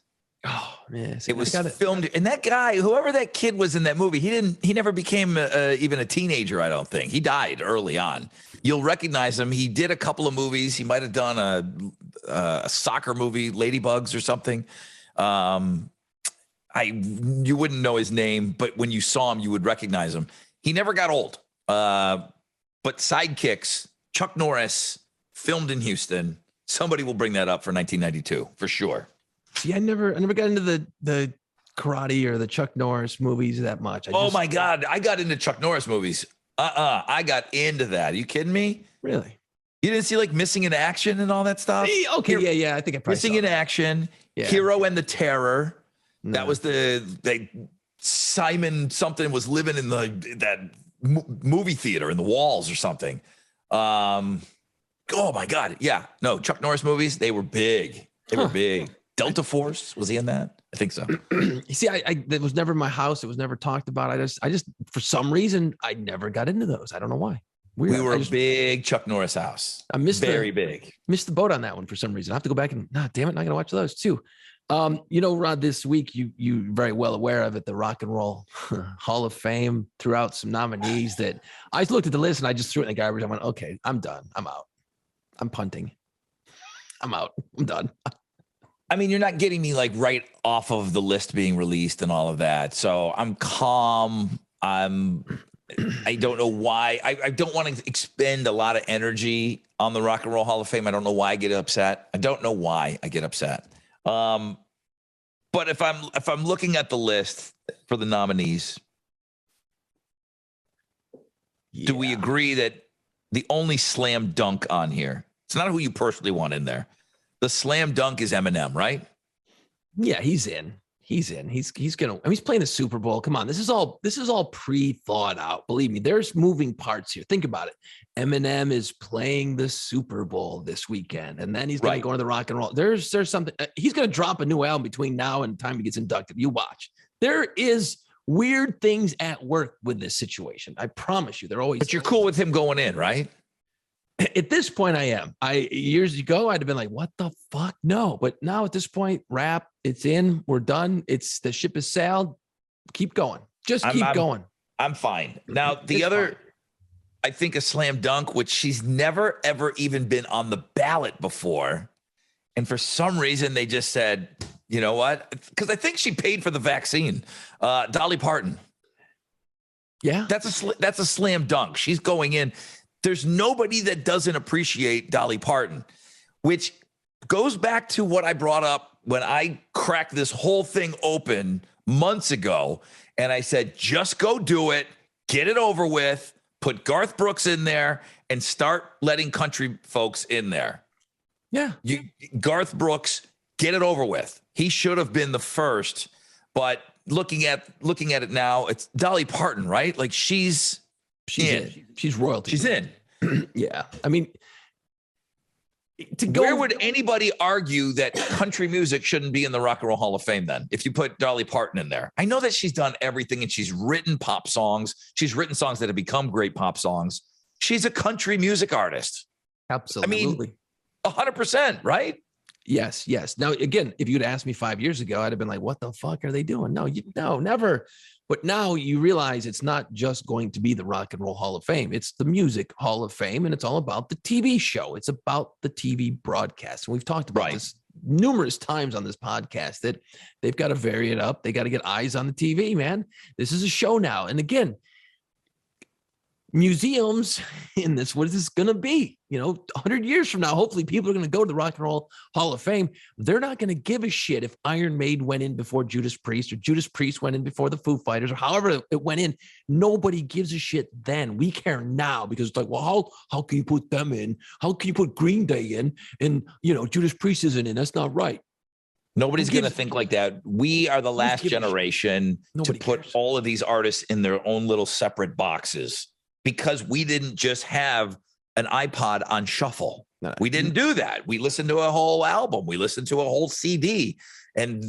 Oh man,
it was filmed, and that guy, whoever that kid was in that movie, he never became even a teenager. I don't think he died early on. You'll recognize him. He did a couple of movies. He might have done a soccer movie, Ladybugs or something. You wouldn't know his name, but when you saw him, you would recognize him. He never got old. But Sidekicks, Chuck Norris, filmed in Houston. Somebody will bring that up for 1992 for sure.
See, I never got into the karate or the Chuck Norris movies that much.
My God, I got into Chuck Norris movies. I got into that. Are you kidding me?
Really?
You didn't see like Missing in Action and all that stuff?
Okay, yeah. I think I probably
Missing in Action, yeah. Hero and the Terror. No. That was Simon something was living in that movie theater in the walls or something. Oh my God. Yeah. No, Chuck Norris movies, they were big. They were big. Delta Force, was he in that? I think so.
You see, that was never in my house. It was never talked about. I just for some reason, I never got into those. I don't know why.
We were a big Chuck Norris house.
I missed
big.
Missed the boat on that one for some reason. I have to go back and damn it, I'm not gonna watch those too. You know, Rod, this week you very well aware of it, the Rock and Roll Hall of Fame threw out some nominees that I looked at the list and I just threw it in the garbage. I went, okay, I'm done. I'm out. I'm punting. I'm out. I'm done.
I mean, you're not getting me like right off of the list being released and all of that. So I'm calm. I don't know why. I don't want to expend a lot of energy on the Rock and Roll Hall of Fame. I don't know why I get upset. I don't know why I get upset. But if I'm looking at the list for the nominees, do we agree that the only slam dunk on here, it's not who you personally want in there. The slam dunk is Eminem, right?
Yeah, he's in. He's in. He's gonna. I mean, he's playing the Super Bowl. Come on, this is all pre-thought out. Believe me, there's moving parts here. Think about it. Eminem is playing the Super Bowl this weekend, and then he's gonna go to the Rock and Roll. There's something. He's gonna drop a new album between now and the time he gets inducted. You watch. There is weird things at work with this situation. I promise you, they're always.
But you're cool with him going in, right?
At this point, I am. Years ago, I'd have been like, "What the fuck?" No, but now at this point, rap, it's in. We're done. The ship has sailed. Keep going. Just keep going.
I'm fine. Now the other, I think a slam dunk, which she's never ever even been on the ballot before, and for some reason they just said, you know what? Because I think she paid for the vaccine. Dolly Parton.
Yeah,
that's a slam dunk. She's going in. There's nobody that doesn't appreciate Dolly Parton, which goes back to what I brought up when I cracked this whole thing open months ago. And I said, just go do it, get it over with, put Garth Brooks in there and start letting country folks in there.
Yeah.
Garth Brooks, get it over with. He should have been the first, but looking at it now, it's Dolly Parton, right? Like she's in.
She's royalty.
She's in.
Yeah. I mean,
where would anybody argue that country music shouldn't be in the Rock and Roll Hall of Fame then, if you put Dolly Parton in there? I know that she's done everything and she's written pop songs. She's written songs that have become great pop songs. She's a country music artist.
Absolutely.
I mean, 100%, right?
Yes. Now, again, if you'd asked me 5 years ago, I'd have been like, what the fuck are they doing? No, never. But now you realize it's not just going to be the Rock and Roll Hall of Fame. It's the Music Hall of Fame, and it's all about the TV show. It's about the TV broadcast. And we've talked about this numerous times on this podcast, that they've got to vary it up. They got to get eyes on the TV, man. This is a show now. And again, museums in this, what is this going to be? 100 years from now, hopefully people are going to go to the Rock and Roll Hall of Fame. They're not going to give a shit if Iron Maiden went in before Judas Priest, or Judas Priest went in before the Foo Fighters, or however it went in. Nobody gives a shit then. We care now, because it's like, well, how can you put them in? How can you put Green Day in? And, Judas Priest isn't in. That's not right.
Nobody's going to think like that. We are the last generation to put all of these artists in their own little separate boxes, because we didn't just have an iPod on shuffle. No. We didn't do that. We listened to a whole album. We listened to a whole CD. And,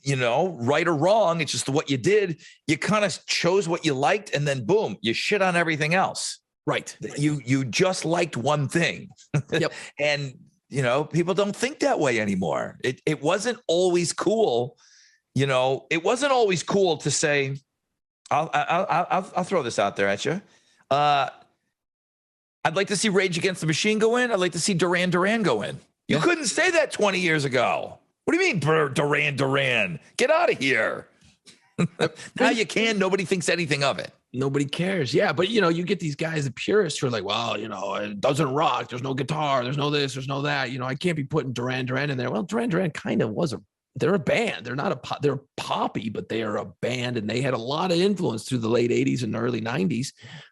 right or wrong, it's just what you did. You kind of chose what you liked, and then boom, you shit on everything else. Right. You just liked one thing. Yep. And, people don't think that way anymore. It wasn't always cool. It wasn't always cool to say, I'll throw this out there at you. I'd like to see Rage Against the Machine go in. I'd like to see Duran Duran go in. You couldn't say that 20 years ago. What do you mean, Duran Duran? Get out of here. Now you can. Nobody thinks anything of it.
Nobody cares. Yeah, but you get these guys, the purists, who are like, well, it doesn't rock. There's no guitar. There's no this. There's no that. I can't be putting Duran Duran in there. Well, Duran Duran kind of they're a band. They're not they're poppy, but they are a band, and they had a lot of influence through the late 80s and early 90s.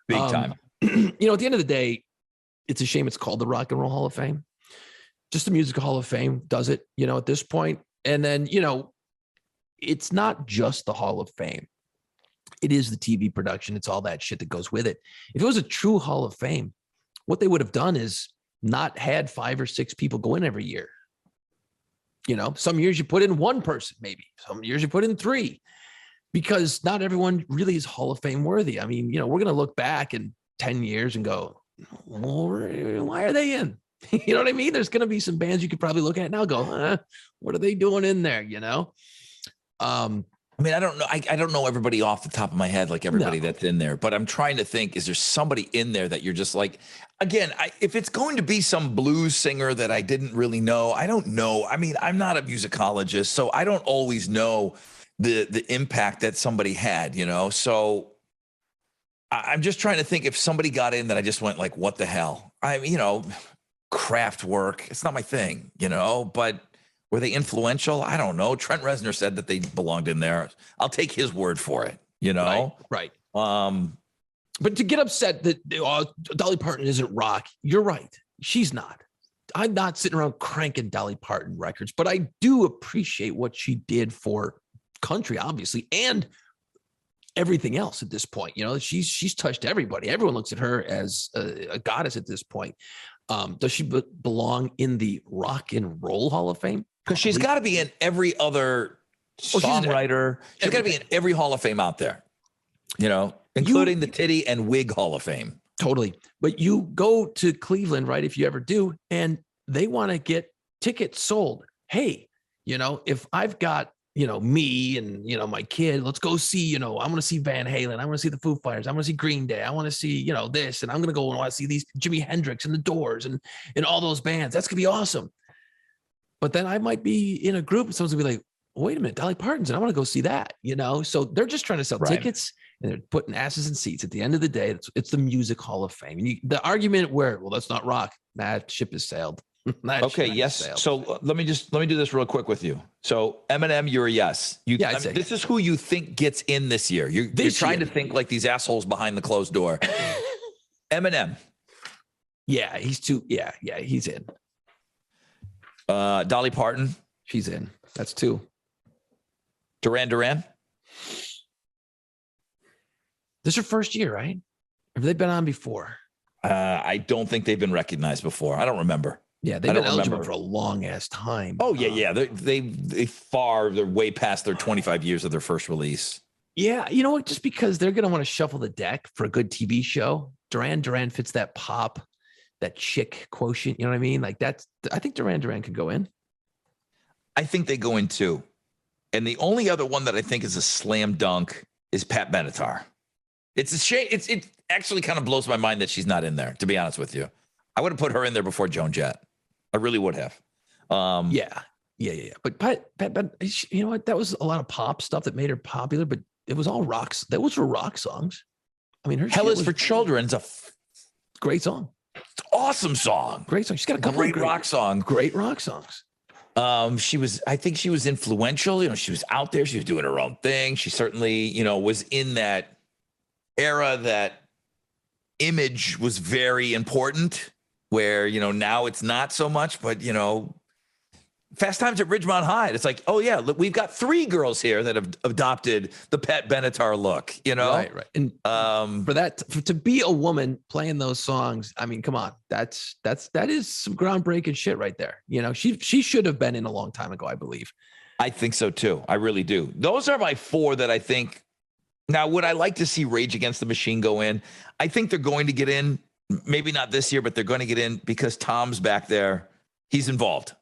Big time.
At the end of the day, it's a shame it's called the Rock and Roll Hall of Fame. Just the Music Hall of Fame does it, at this point. And then, it's not just the Hall of Fame. It is the TV production. It's all that shit that goes with it. If it was a true Hall of Fame, what they would have done is not had 5 or 6 people go in every year. Some years you put in 1 person, maybe. Some years you put in 3, because not everyone really is Hall of Fame worthy. I mean, we're going to look back in 10 years and go, well, why are they in? You know what I mean? There's going to be some bands you could probably look at now, go, what are they doing in there?
I mean, I don't know. I don't know everybody off the top of my head, like everybody that's in there, but I'm trying to think, is there somebody in there that you're just like, again, if it's going to be some blues singer that I didn't really know, I don't know. I mean, I'm not a musicologist, so I don't always know the impact that somebody had, so I'm just trying to think if somebody got in that I just went like, what the hell? Craft work. It's not my thing, but were they influential? I don't know. Trent Reznor said that they belonged in there. I'll take his word for it,
Right. But to get upset that Dolly Parton isn't rock, you're right. She's not. I'm not sitting around cranking Dolly Parton records, but I do appreciate what she did for country, obviously, and everything else at this point. She's touched everybody. Everyone looks at her as a goddess at this point. Does she belong in the Rock and Roll Hall of Fame?
Because she's got to be in every other songwriter. She's got to be in every Hall of Fame out there, including the Titty and Wig Hall of Fame.
Totally. But you go to Cleveland, right, if you ever do, and they want to get tickets sold. Hey, if I've got, me and, my kid, let's go see, I want to see Van Halen. I want to see the Foo Fighters. I want to see Green Day. I want to see, this, and I'm going to go and want to see these Jimi Hendrix and the Doors and all those bands. That's going to be awesome. But then I might be in a group and someone's going to be like, wait a minute, Dolly Parton's, and I want to go see that, So they're just trying to sell tickets, and they're putting asses in seats. At the end of the day, it's the Music Hall of Fame. And the argument where, well, that's not rock. That ship has sailed.
Okay, yes. So let me do this real quick with you. So Eminem, you're a yes. This is who you think gets in this year. You're trying to think like these assholes behind the closed door. Eminem.
Yeah, he's he's in.
Dolly Parton.
She's in. That's 2.
Duran Duran.
This is her first year, right? Have they been on before?
I don't think they've been recognized before. I don't remember.
Yeah, they've been eligible for a long ass time.
Oh yeah. They're way past their 25 years of their first release.
Yeah, you know what? Just because they're gonna want to shuffle the deck for a good TV show, Duran Duran fits that pop, that chick quotient. You know what I mean? Like I think Duran Duran could go in.
I think they go in too. And the only other one that I think is a slam dunk is Pat Benatar. It's a shame. It actually kind of blows my mind that she's not in there, to be honest with you. I would have put her in there before Joan Jett. I really would have.
Yeah. But Pat, you know what? That was a lot of pop stuff that made her popular, but it was all rocks. That was for rock songs. I mean, her
Hell is for Children's a
great song.
Awesome song.
Great song. She's got a couple
great rock songs.
Great rock songs.
I think she was influential. You know, she was out there. She was doing her own thing. She certainly, you know, was in that era that image was very important where, you know, now it's not so much, but, you know, Fast Times at Ridgemont High. It's like, oh yeah, look, we've got 3 girls here that have adopted the Pat Benatar look, you know?
Right. And to be a woman playing those songs, I mean, come on, that is some groundbreaking shit right there. You know, she should have been in a long time ago, I believe.
I think so too. I really do. Those are my 4 that I think. Now, would I like to see Rage Against the Machine go in? I think they're going to get in, maybe not this year, but they're going to get in because Tom's back there. He's involved.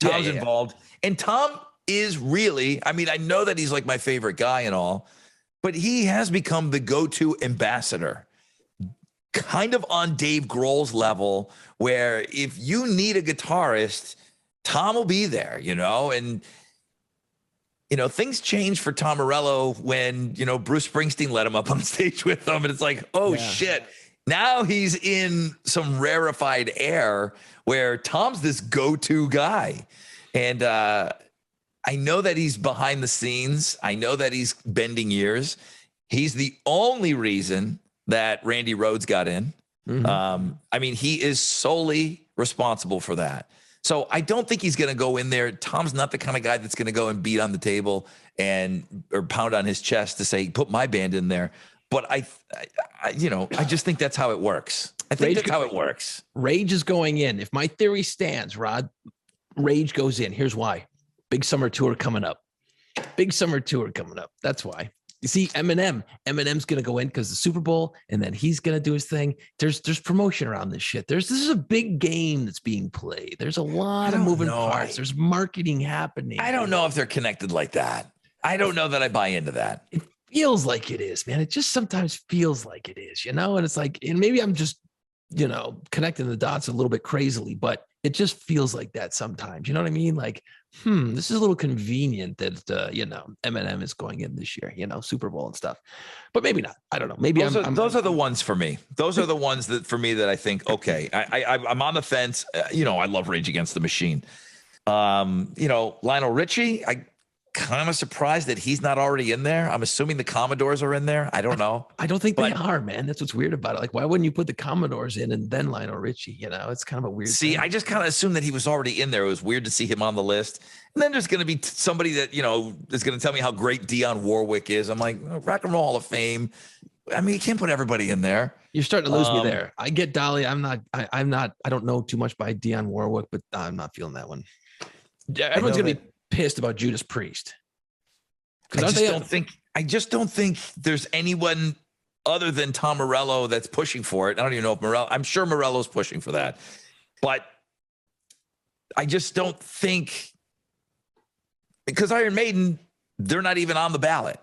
Tom's involved. And Tom is really, I mean, I know that he's like my favorite guy and all, but he has become the go-to ambassador, kind of on Dave Grohl's level, where if you need a guitarist, Tom will be there, you know? And, you know, things changed for Tom Morello when, you know, Bruce Springsteen let him up on stage with him. And it's like, oh shit. Now he's in some rarefied air where Tom's this go-to guy. And I know that he's behind the scenes. I know that he's bending ears. He's the only reason that Randy Rhoads got in. Mm-hmm. I mean, he is solely responsible for that. So I don't think he's going to go in there. Tom's not the kind of guy that's going to go and beat on the table or pound on his chest to say, put my band in there. But I just think that's how it works. I think that's how it works.
Rage is going in. If my theory stands, Rod, Rage goes in. Here's why. Big summer tour coming up. That's why. You see, Eminem's going to go in because the Super Bowl, and then he's going to do his thing. There's promotion around this shit. This is a big game that's being played. There's a lot of moving parts. There's marketing happening.
I don't know if they're connected like that. I don't know that I buy into that.
It feels like it is, man. It just sometimes feels like it is, you know? And it's like, and maybe I'm just, you know, connecting the dots a little bit crazily, but it just feels like that sometimes. You know what I mean? Like, this is a little convenient that, you know, Eminem is going in this year, you know, Super Bowl and stuff, but maybe not. I don't know. Maybe
those are the ones for me. Those are the ones that for me that I think, okay, I'm on the fence. You know, I love Rage Against the Machine. You know, Lionel Richie, I kind of surprised that he's not already in there. I'm assuming the Commodores are in there. I don't know.
I don't think they are, man. That's what's weird about it. Like, why wouldn't you put the Commodores in and then Lionel Richie? You know, it's kind of a weird thing.
I just kind of assumed that he was already in there. It was weird to see him on the list. And then there's going to be somebody that, you know, is going to tell me how great Dionne Warwick is. I'm like, Rock and Roll Hall of Fame. I mean, you can't put everybody in there.
You're starting to lose me there. I get Dolly. I don't know too much by Dionne Warwick, but I'm not feeling that one. Everyone's going to be pissed about Judas Priest.
I just don't think there's anyone other than Tom Morello that's pushing for it. I don't even know if I'm sure Morello's pushing for that, but I just don't think, because Iron Maiden, they're not even on the ballot.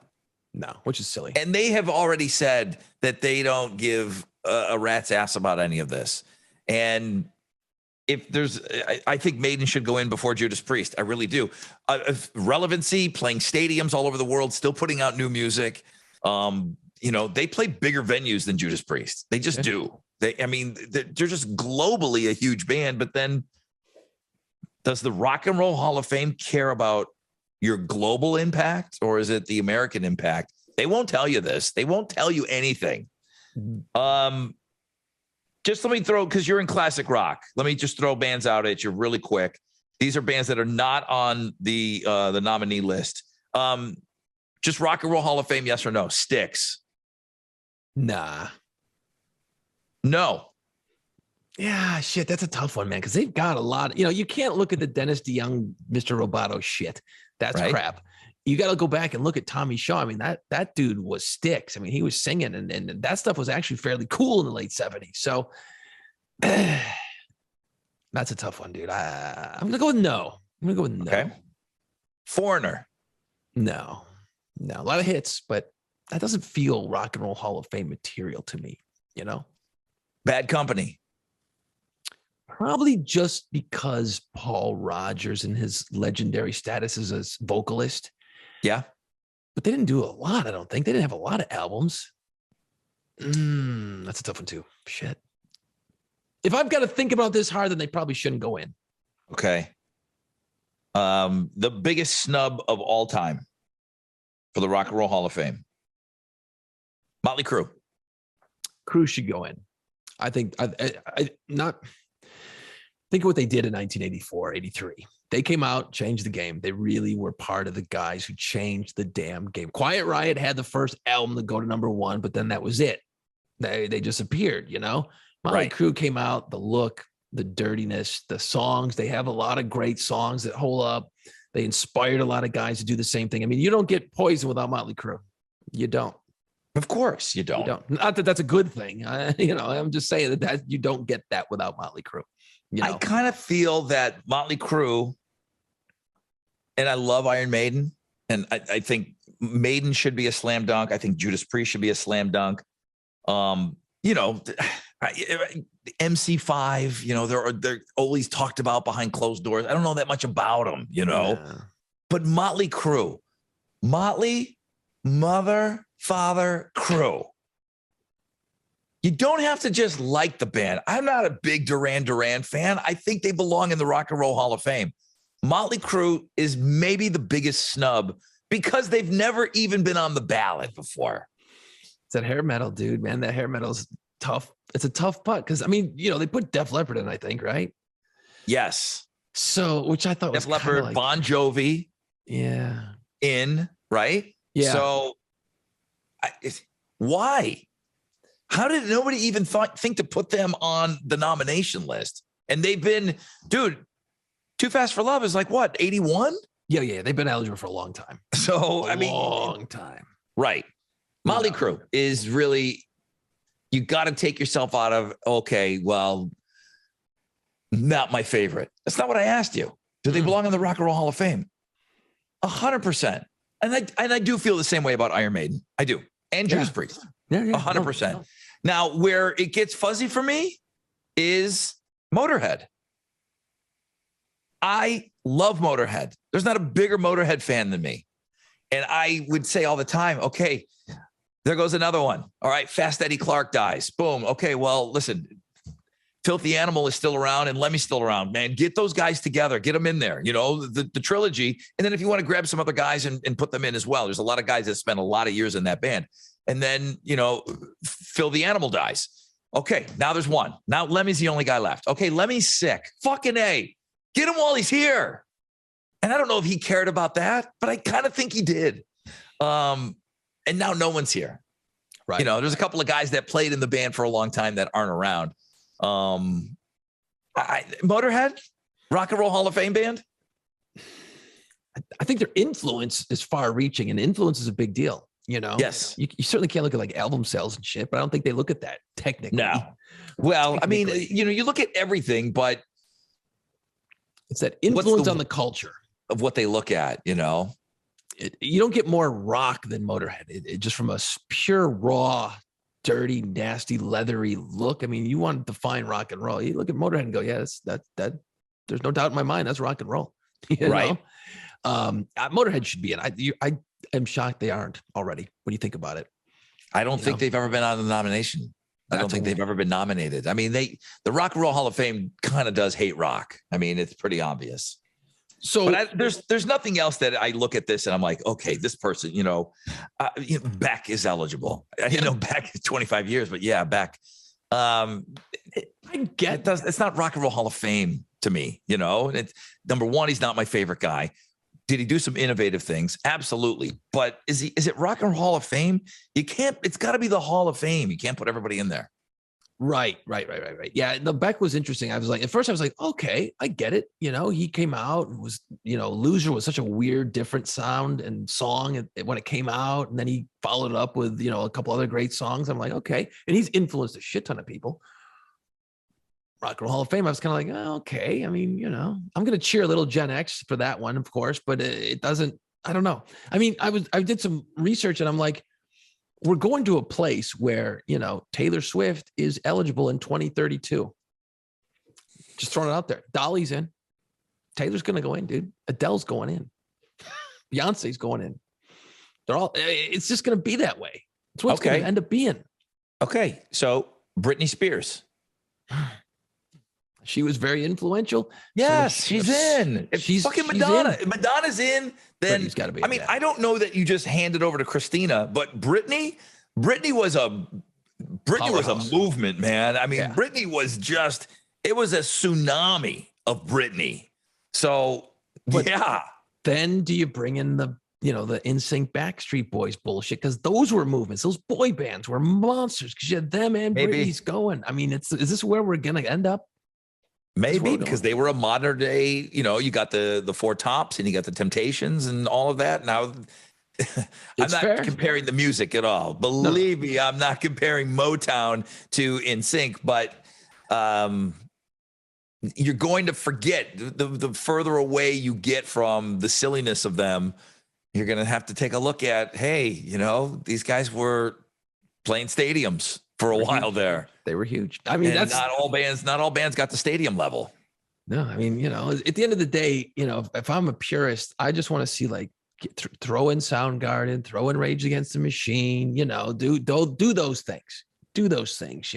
No, which is silly.
And they have already said that they don't give a rat's ass about any of this. And if there's, I think Maiden should go in before Judas Priest. I really do. Relevancy, playing stadiums all over the world, still putting out new music. You know, they play bigger venues than Judas Priest. They just do. They're just globally a huge band. But then, does the Rock and Roll Hall of Fame care about your global impact, or is it the American impact? They won't tell you this. They won't tell you anything. Just let me throw, because you're in classic rock, let me just throw bands out at you really quick. These are bands that are not on the nominee list. Just Rock and Roll Hall of Fame, yes or no? Styx.
Nah.
No.
Yeah, shit, that's a tough one, man, because they've got a lot. You know, you can't look at the Dennis DeYoung, Mr. Roboto shit. That's right? Crap. You got to go back and look at Tommy Shaw. I mean, that dude was Styx. I mean, he was singing, and that stuff was actually fairly cool in the late 70s. So That's a tough one, dude. I'm gonna go with no. I'm gonna go with no.
Okay. Foreigner.
No. A lot of hits, but that doesn't feel Rock and Roll Hall of Fame material to me, you know?
Bad Company.
Probably just because Paul Rodgers and his legendary status as a vocalist.
Yeah.
But they didn't do a lot, I don't think. They didn't have a lot of albums. That's a tough one, too. Shit. If I've got to think about this hard, then they probably shouldn't go in.
Okay. The biggest snub of all time for the Rock and Roll Hall of Fame. Motley Crue.
Crue should go in. I think think of what they did in 1984, 83. They came out, changed the game. They really were part of the guys who changed the damn game. Quiet Riot had the first album to go to #1, but then that was it. They disappeared, you know? Motley Crue came out, the look, the dirtiness, the songs. They have a lot of great songs that hold up. They inspired a lot of guys to do the same thing. I mean, you don't get Poison without Motley Crue. You don't.
Of course you don't.
You don't. Not that that's a good thing. I'm just saying that you don't get that without Motley Crue. You know?
I kind of feel that Motley Crue, and I love Iron Maiden, and I think Maiden should be a slam dunk. I think Judas Priest should be a slam dunk. MC5, they're always talked about behind closed doors. I don't know that much about them, but Motley Crue, Motley, mother, father, Crue. You don't have to just like the band. I'm not a big Duran Duran fan. I think they belong in the Rock and Roll Hall of Fame. Motley Crue is maybe the biggest snub because they've never even been on the ballot before.
It's that hair metal, dude, man. That hair metal is tough. It's a tough putt because, I mean, they put Def Leppard in, I think, right?
Yes.
So, which I thought
Def
was
Leppard,
like,
Bon Jovi.
Yeah.
In, right?
Yeah.
So, why? How did nobody even think to put them on the nomination list? And they've been, dude, Too Fast for Love is like what, 81?
Yeah. They've been eligible for a long time.
So,
long time.
Right. Motley Crue is really, you got to take yourself out of, okay, well, not my favorite. That's not what I asked you. Do they belong in the Rock and Roll Hall of Fame? 100%. And I do feel the same way about Iron Maiden. I do. And Judas Priest.
Yeah.
100%.
No.
Now, where it gets fuzzy for me is Motorhead. I love Motorhead. There's not a bigger Motorhead fan than me. And I would say all the time, okay, there goes another one. All right, Fast Eddie Clark dies. Boom. Okay, well, listen, Filthy Animal is still around and Lemmy's still around. Man, get those guys together. Get them in there, the trilogy. And then if you want to grab some other guys and put them in as well, there's a lot of guys that spent a lot of years in that band. And then, Phil the Animal dies. Okay, now there's one. Now Lemmy's the only guy left. Okay, Lemmy's sick. Fucking A. Get him while he's here. And I don't know if he cared about that, but I kind of think he did. And now no one's here. Right. There's a couple of guys that played in the band for a long time that aren't around. Motorhead, Rock and Roll Hall of Fame band.
I think their influence is far reaching, and influence is a big deal.
Yes.
You certainly can't look at like album sales and shit, but I don't think they look at that technically.
No. Well, I mean, you look at everything, but
it's that influence on the culture
of what they look at, you
don't get more rock than Motorhead. It just from a pure, raw, dirty, nasty, leathery look. I mean, you want to define rock and roll. You look at Motorhead and go, yeah, that. There's no doubt in my mind that's rock and roll. Right. Motorhead should be in. I am shocked they aren't already when you think about it.
I don't think they've ever been on the nomination. I don't think they've ever been nominated. I mean, the Rock and Roll Hall of Fame kind of does hate rock. I mean, it's pretty obvious. So there's nothing else that I look at this and I'm like, okay, this person, Beck is eligible. Beck is 25 years, but yeah, Beck. I get it. It's not Rock and Roll Hall of Fame to me. It's number one. He's not my favorite guy. Did he do some innovative things? Absolutely. But is it Rock and Roll Hall of Fame? It's got to be the Hall of Fame. You can't put everybody in there.
Right. Yeah, the Beck was interesting. At first I was like, okay, I get it. He came out and was, Loser was such a weird, different sound and song when it came out. And then he followed it up with, a couple other great songs. I'm like, okay. And he's influenced a shit ton of people. Rock and Roll Hall of Fame, I was kind of like, oh, okay. I mean, I'm going to cheer a little Gen X for that one, of course, but it doesn't, I don't know. I mean, I did some research and I'm like, we're going to a place where, Taylor Swift is eligible in 2032. Just throwing it out there. Dolly's in. Taylor's going to go in, dude. Adele's going in. Beyonce's going in. It's just going to be that way. It's what it's going to end up being.
Okay. So Britney Spears.
She was very influential.
Yes, she's in. If
She's
fucking Madonna.
in.
Madonna's in. Then
Britney's got to be.
I mean, I don't know that you just handed over to Christina, but Britney was a movement, man. I mean, Britney was just. It was a tsunami of Britney. So
Then do you bring in the NSYNC Backstreet Boys bullshit? Because those were movements. Those boy bands were monsters. Because you had them and Britney's going. I mean, is this where we're gonna end up?
Maybe because they were a modern day, you got the Four Tops and you got the Temptations and all of that. Now, I'm not comparing the music at all. Believe me, I'm not comparing Motown to NSYNC, but you're going to forget the further away you get from the silliness of them. You're going to have to take a look at, hey, these guys were playing stadiums for a while there.
They were huge. I mean,
that's not all bands got the stadium level.
No, I mean, at the end of the day, if I'm a purist, I just want to see throw in Soundgarden, throw in Rage Against the Machine, do those things. Do those things,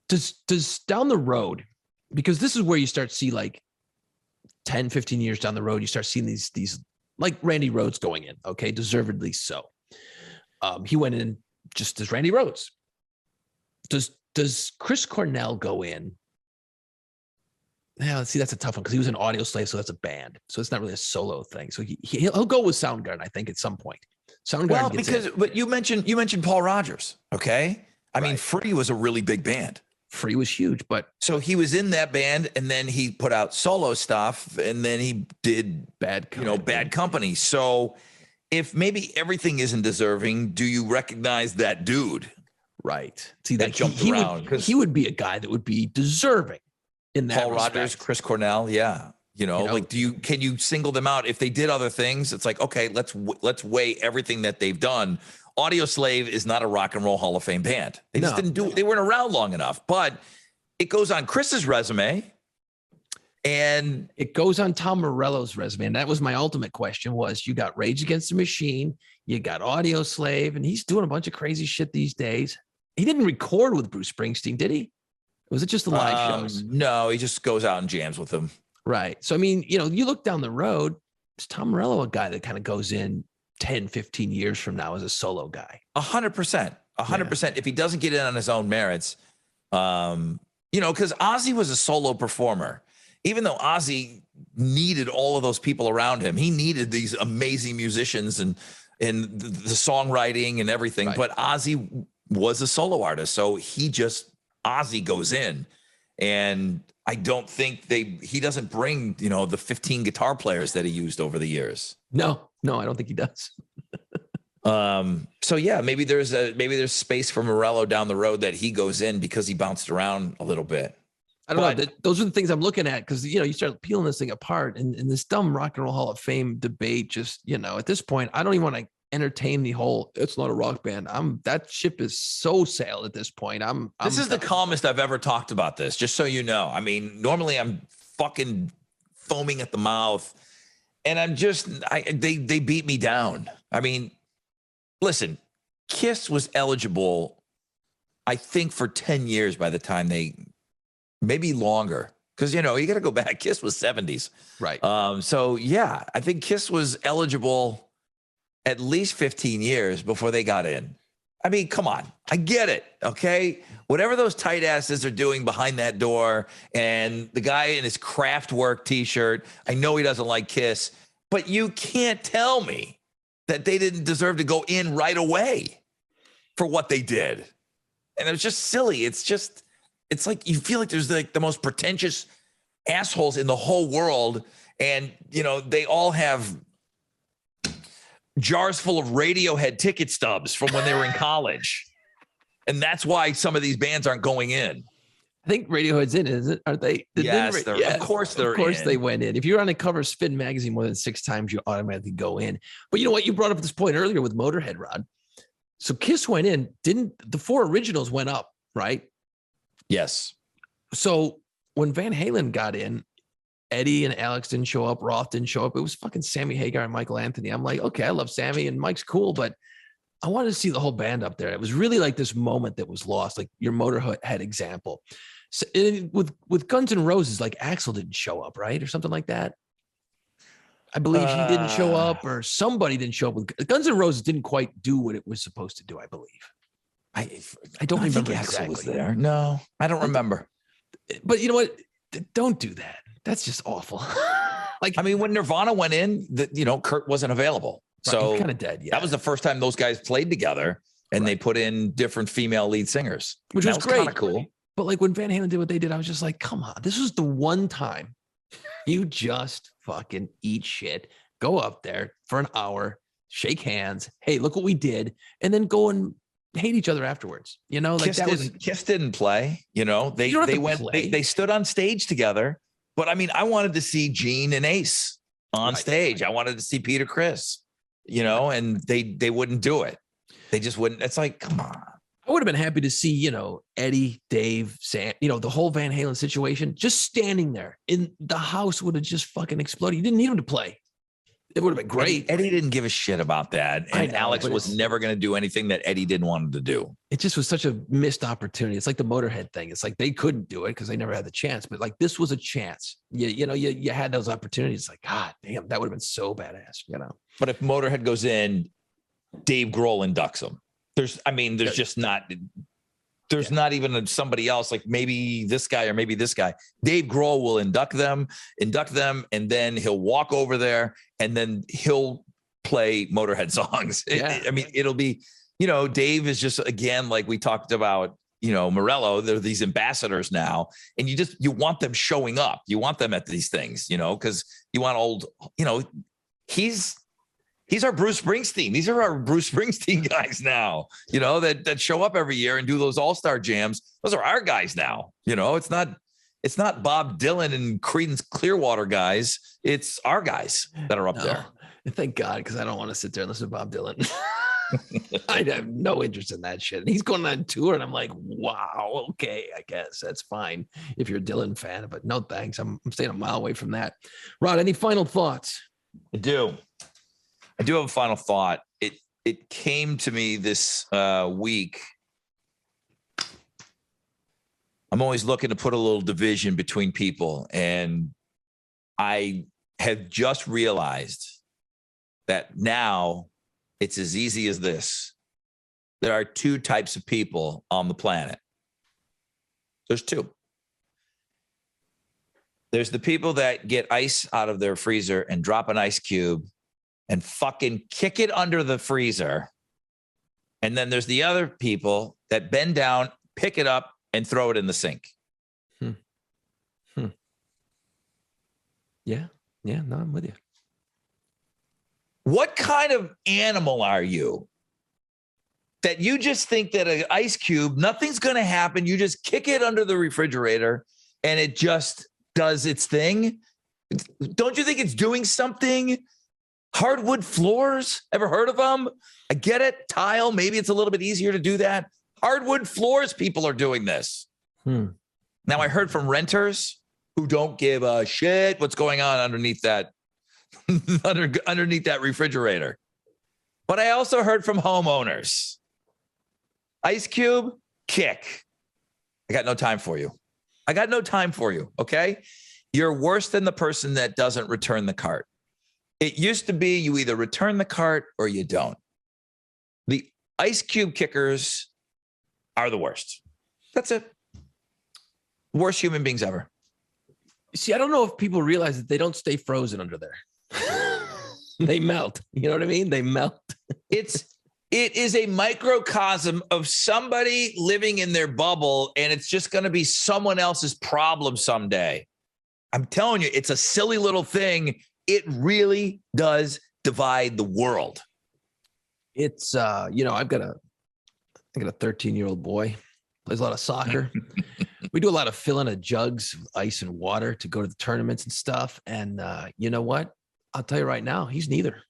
Does down the road, because this is where you start to see 10, 15 years down the road, you start seeing these like Randy Rhoads going in. Okay. Deservedly so. He went in just as Randy Rhoads. Does Chris Cornell go in? Yeah, see, that's a tough one because he was an Audio Slave, so that's a band. So it's not really a solo thing. So he'll go with Soundgarden, I think, at some point. Soundgarden.
But you mentioned Paul Rogers, okay? I mean, Free was a really big band.
Free was huge, but
so he was in that band, and then he put out solo stuff, and then he did Bad Company. So if maybe everything isn't deserving, do you recognize that dude?
Right. See,
that jumped around.
He would be a guy that would be deserving in that.
Paul Rogers, Chris Cornell, yeah. Can you single them out? If they did other things, it's like, okay, let's weigh everything that they've done. Audio Slave is not a Rock and Roll Hall of Fame band. They just didn't do it. They weren't around long enough, but it goes on Chris's resume and
it goes on Tom Morello's resume. And that was my ultimate question was you got Rage Against the Machine, you got Audio Slave, and he's doing a bunch of crazy shit these days. He didn't record with Bruce Springsteen, did he? Or was it just the live shows?
No, he just goes out and jams with them.
Right. So, I mean, you look down the road, is Tom Morello a guy that kind of goes in 10, 15 years from now as a solo guy?
100%. 100%. If he doesn't get in on his own merits, because Ozzy was a solo performer. Even though Ozzy needed all of those people around him, he needed these amazing musicians and the songwriting and everything. Right. But Ozzy was a solo artist. So Ozzy goes in. And I don't think he doesn't bring, the 15 guitar players that he used over the years.
No, I don't think he does.
So yeah, maybe there's space for Morello down the road that he goes in because he bounced around a little bit.
I don't know. Those are the things I'm looking at because, you start peeling this thing apart and this dumb Rock and Roll Hall of Fame debate. Just, at this point, I don't even want to entertain the whole, it's not a rock band. That ship is so sailed at this point.
This is the calmest I've ever talked about this, just so you know. I mean, normally I'm fucking foaming at the mouth and they beat me down. I mean, listen, Kiss was eligible, I think, for 10 years by the time maybe longer. Because, you got to go back. Kiss was 70s.
Right.
So, yeah, I think Kiss was eligible at least 15 years before they got in. I mean, come on. I get it. Okay. Whatever those tight asses are doing behind that door and the guy in his Kraftwerk t-shirt, I know he doesn't like Kiss, but you can't tell me that they didn't deserve to go in right away for what they did. And it was just silly. It's like you feel like there's the most pretentious assholes in the whole world. And, they all have jars full of Radiohead ticket stubs from when they were in college. And that's why some of these bands aren't going in.
I think Radiohead's in, isn't it? Aren't they?
Yes, of course they're in.
Of course they went in. If you're on the cover of Spin magazine more than 6 times, you automatically go in. But you know what? You brought up this point earlier with Motorhead, Rod. So Kiss went in. Didn't the 4 originals went up, right?
Yes.
So when Van Halen got in, Eddie and Alex didn't show up. Roth didn't show up. It was fucking Sammy Hagar and Michael Anthony. I'm like, okay, I love Sammy and Mike's cool, but I wanted to see the whole band up there. It was really like this moment that was lost, like your Motorhead example. So with Guns N' Roses, like Axl didn't show up, right? Or something like that. I believe he didn't show up, or somebody didn't show up. With Guns N' Roses didn't quite do what it was supposed to do, I believe. I don't remember exactly.
Axl was there. No, I don't remember.
But you know what? Don't do that. That's just awful. Like,
I mean, when Nirvana went in, Kurt wasn't available.
Right,
So
kind of dead. Yeah,
that was the first time those guys played together, and they put in different female lead singers,
which was great.
Kind of cool.
But like when Van Halen did what they did, I was just like, come on, this was the one time you just fucking eat shit, go up there for an hour, shake hands. Hey, look what we did. And then go and hate each other afterwards. You know, like
Kiss didn't play, they stood on stage together. But I mean, I wanted to see Gene and Ace on stage. I wanted to see Peter Criss, and they wouldn't do it. They just wouldn't. It's like, come on.
I would have been happy to see, Eddie, Dave, Sam, the whole Van Halen situation, just standing there in the house would have just fucking exploded. You didn't need him to play. It would have been great.
Eddie didn't give a shit about that. And Alex was never going to do anything that Eddie didn't want him to do.
It just was such a missed opportunity. It's like the Motorhead thing. It's like they couldn't do it because they never had the chance. But like this was a chance. You had those opportunities. Like, God damn, that would have been so badass,
But if Motorhead goes in, Dave Grohl inducts him. There's just not even somebody else, like maybe this guy or maybe this guy. Dave Grohl will induct them, and then he'll walk over there and then he'll play Motorhead songs.
Yeah.
It'll be, Dave is just, again, like we talked about, Morello, they're these ambassadors now, and you want them showing up. You want them at these things, because you want he's our Bruce Springsteen. These are our Bruce Springsteen guys now, that show up every year and do those all-star jams. Those are our guys now. It's not Bob Dylan and Creedence Clearwater guys. It's our guys that are up there.
Thank God, because I don't want to sit there and listen to Bob Dylan. I have no interest in that shit. And he's going on tour, and I'm like, wow, okay, I guess that's fine if you're a Dylan fan, but no thanks. I'm staying a mile away from that. Rod, any final thoughts?
I do have a final thought. It came to me this week. I'm always looking to put a little division between people, and I have just realized that now it's as easy as this. There are 2 types of people on the planet. There's 2. There's the people that get ice out of their freezer and drop an ice cube and fucking kick it under the freezer. And then there's the other people that bend down, pick it up, and throw it in the sink.
Yeah. No, I'm with you.
What kind of animal are you that you just think that an ice cube, nothing's going to happen? You just kick it under the refrigerator and it just does its thing. Don't you think it's doing something? Hardwood floors, ever heard of them? I get it. Tile, maybe it's a little bit easier to do that. Hardwood floors, people are doing this. Now, I heard from renters who don't give a shit what's going on underneath that underneath that refrigerator. But I also heard from homeowners. Ice cube, kick. I got no time for you. Okay? You're worse than the person that doesn't return the cart. It used to be you either return the cart or you don't. The ice cube kickers are the worst. That's it. Worst human beings ever.
See, I don't know if people realize that they don't stay frozen under there. They melt. You know what I mean? They melt.
It is a microcosm of somebody living in their bubble, and it's just going to be someone else's problem someday. I'm telling you, it's a silly little thing. It really does divide the world.
It's I've got a 13-year-old boy, plays a lot of soccer. We do a lot of filling of jugs of ice and water to go to the tournaments and stuff. And you know what? I'll tell you right now, he's neither.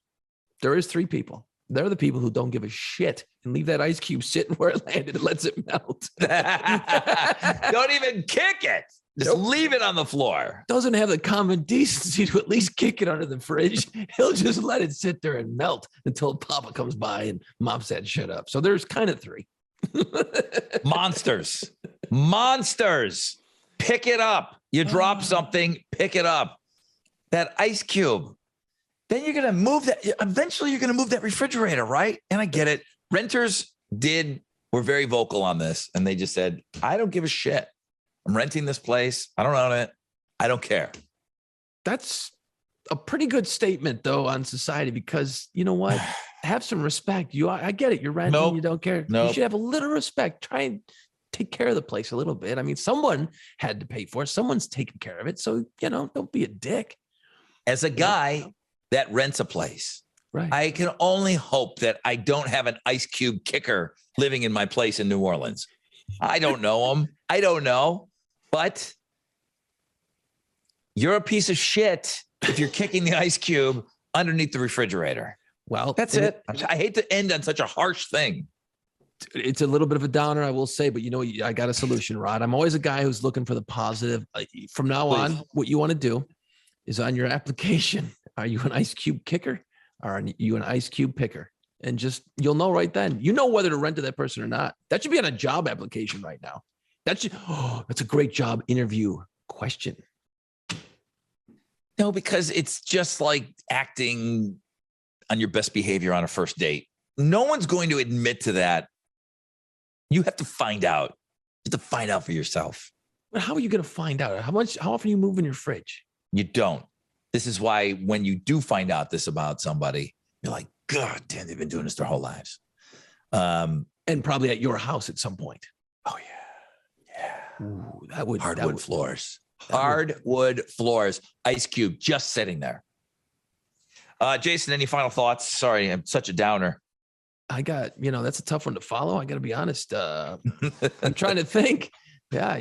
There is 3 people. They're the people who don't give a shit and leave that ice cube sitting where it landed and lets it melt.
Don't even kick it. Just leave it on the floor.
Doesn't have the common decency to at least kick it under the fridge. He'll just let it sit there and melt until Papa comes by and mops that shit up. So there's kind of 3.
Monsters. Pick it up. You drop something, pick it up. That ice cube. Then you're going to move that. Eventually, you're going to move that refrigerator, right? And I get it. Renters were very vocal on this. And they just said, I don't give a shit. I'm renting this place. I don't own it. I don't care.
That's a pretty good statement, though, on society, because you know what? Have some respect. I get it. You're renting. You don't care. You should have a little respect. Try and take care of the place a little bit. I mean, someone had to pay for it. Someone's taking care of it. So, don't be a dick.
As a guy that rents a place,
right?
I can only hope that I don't have an ice cube kicker living in my place in New Orleans. I don't know him. I don't know. But you're a piece of shit if you're kicking the ice cube underneath the refrigerator.
Well,
that's it. I hate to end on such a harsh thing.
It's a little bit of a downer, I will say, but I got a solution, Rod. I'm always a guy who's looking for the positive. From now on, what you want to do is on your application, are you an ice cube kicker or are you an ice cube picker? And you'll know right then. You know whether to rent to that person or not. That should be on a job application right now. That's a great job interview question.
No, because it's just like acting on your best behavior on a first date. No one's going to admit to that. You have to find out. You have to find out for yourself.
But how are you going to find out? How often you move in your fridge?
You don't. This is why when you do find out this about somebody, you're like, God damn, they've been doing this their whole lives.
And probably at your house at some point.
Oh, yeah.
Ooh,
hardwood floors. Hardwood floors. Ice cube just sitting there. Jason, any final thoughts? Sorry, I'm such a downer.
I got, that's a tough one to follow. I got to be honest. I'm trying to think. Yeah,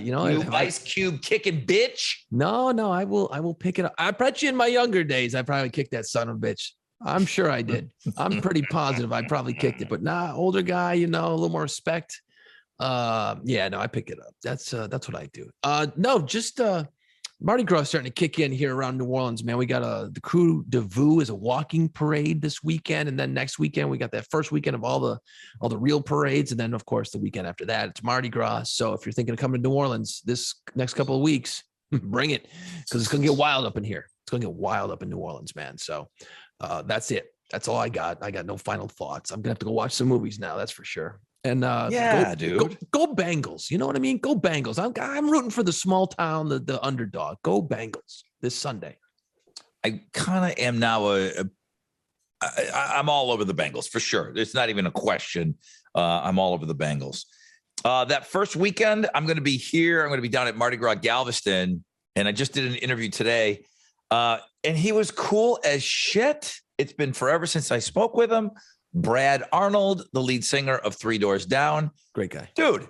ice cube kicking bitch.
No, I will pick it up. I bet you in my younger days, I probably kicked that son of a bitch. I'm sure I did. I'm pretty positive I probably kicked it, but older guy, a little more respect. I pick it up. That's what I do. Mardi Gras starting to kick in here around New Orleans, man. We got the Crew de Vue is a walking parade this weekend, and then next weekend we got that first weekend of all the real parades, and then of course the weekend after that it's Mardi Gras. So if you're thinking of coming to New Orleans this next couple of weeks, bring it because it's gonna get wild up in here. It's gonna get wild up in New Orleans, man. So that's it. That's all I got. I got no final thoughts. I'm gonna have to go watch some movies now. That's for sure. And
dude,
go Bengals. You know what I mean? Go Bengals. I'm rooting for the small town, the underdog. Go Bengals this Sunday.
I kind of am now. I'm all over the Bengals for sure. It's not even a question. I'm all over the Bengals. That first weekend, I'm going to be here. I'm going to be down at Mardi Gras Galveston, and I just did an interview today. And he was cool as shit. It's been forever since I spoke with him. Brad Arnold, the lead singer of Three Doors Down.
Great guy.
Dude,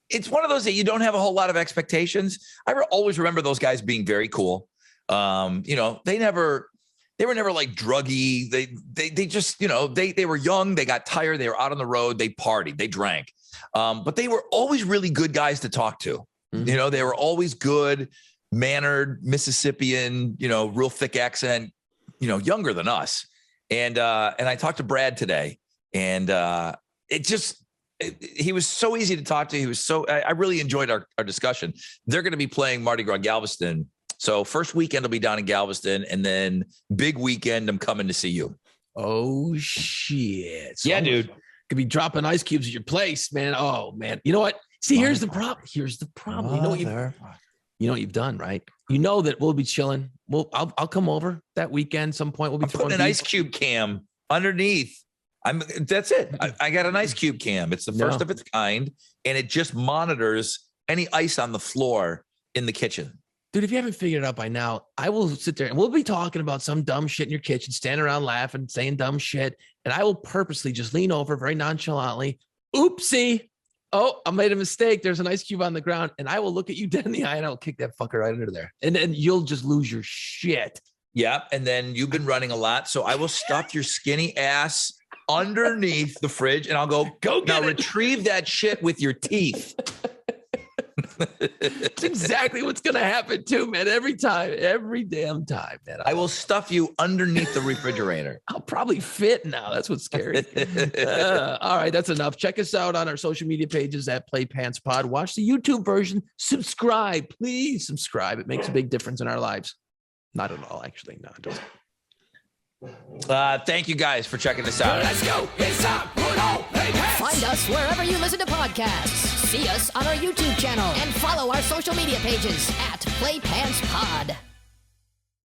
it's one of those that you don't have a whole lot of expectations. I always remember those guys being very cool. They were never like druggy. They just, they were young. They got tired. They were out on the road. They partied. They drank. But they were always really good guys to talk to. Mm-hmm. They were always good, mannered, Mississippian, real thick accent, younger than us. And I talked to Brad today, and he was so easy to talk to. He was I really enjoyed our discussion. They're going to be playing Mardi Gras Galveston. So first weekend will be down in Galveston, and then big weekend, I'm coming to see you.
Oh shit. So
yeah, dude.
Could be dropping ice cubes at your place, man. Oh man. You know what? See, here's the problem. You know what you've done, right? You know that we'll be chilling. I'll come over that weekend. Some point we'll be
putting an ice cube cam underneath. That's it. I got an ice cube cam. It's the first of its kind, and it just monitors any ice on the floor in the kitchen.
Dude, if you haven't figured it out by now, I will sit there and we'll be talking about some dumb shit in your kitchen, standing around laughing, saying dumb shit, and I will purposely just lean over very nonchalantly. Oopsie. oh, I made a mistake. There's an ice cube on the ground, and I will look at you dead in the eye and I'll kick that fucker right under there. And then you'll just lose your shit.
Yeah. And then you've been running a lot. So I will stuff your skinny ass underneath the fridge and I'll go now retrieve that shit with your teeth.
It's exactly what's going to happen too, man. Every damn time, man.
I will stuff you underneath the refrigerator.
I'll probably fit now. That's what's scary. All right, that's enough. Check us out on our social media pages at Play Pants Pod. Watch the YouTube version. Subscribe. Please subscribe. It makes a big difference in our lives. Not at all, actually. No, it doesn't.
Thank you guys for checking this out.
Let's go. It's time. Put on play pants.
Find us wherever you listen to podcasts. See us on our YouTube channel and follow our social media pages at Play Pants Pod.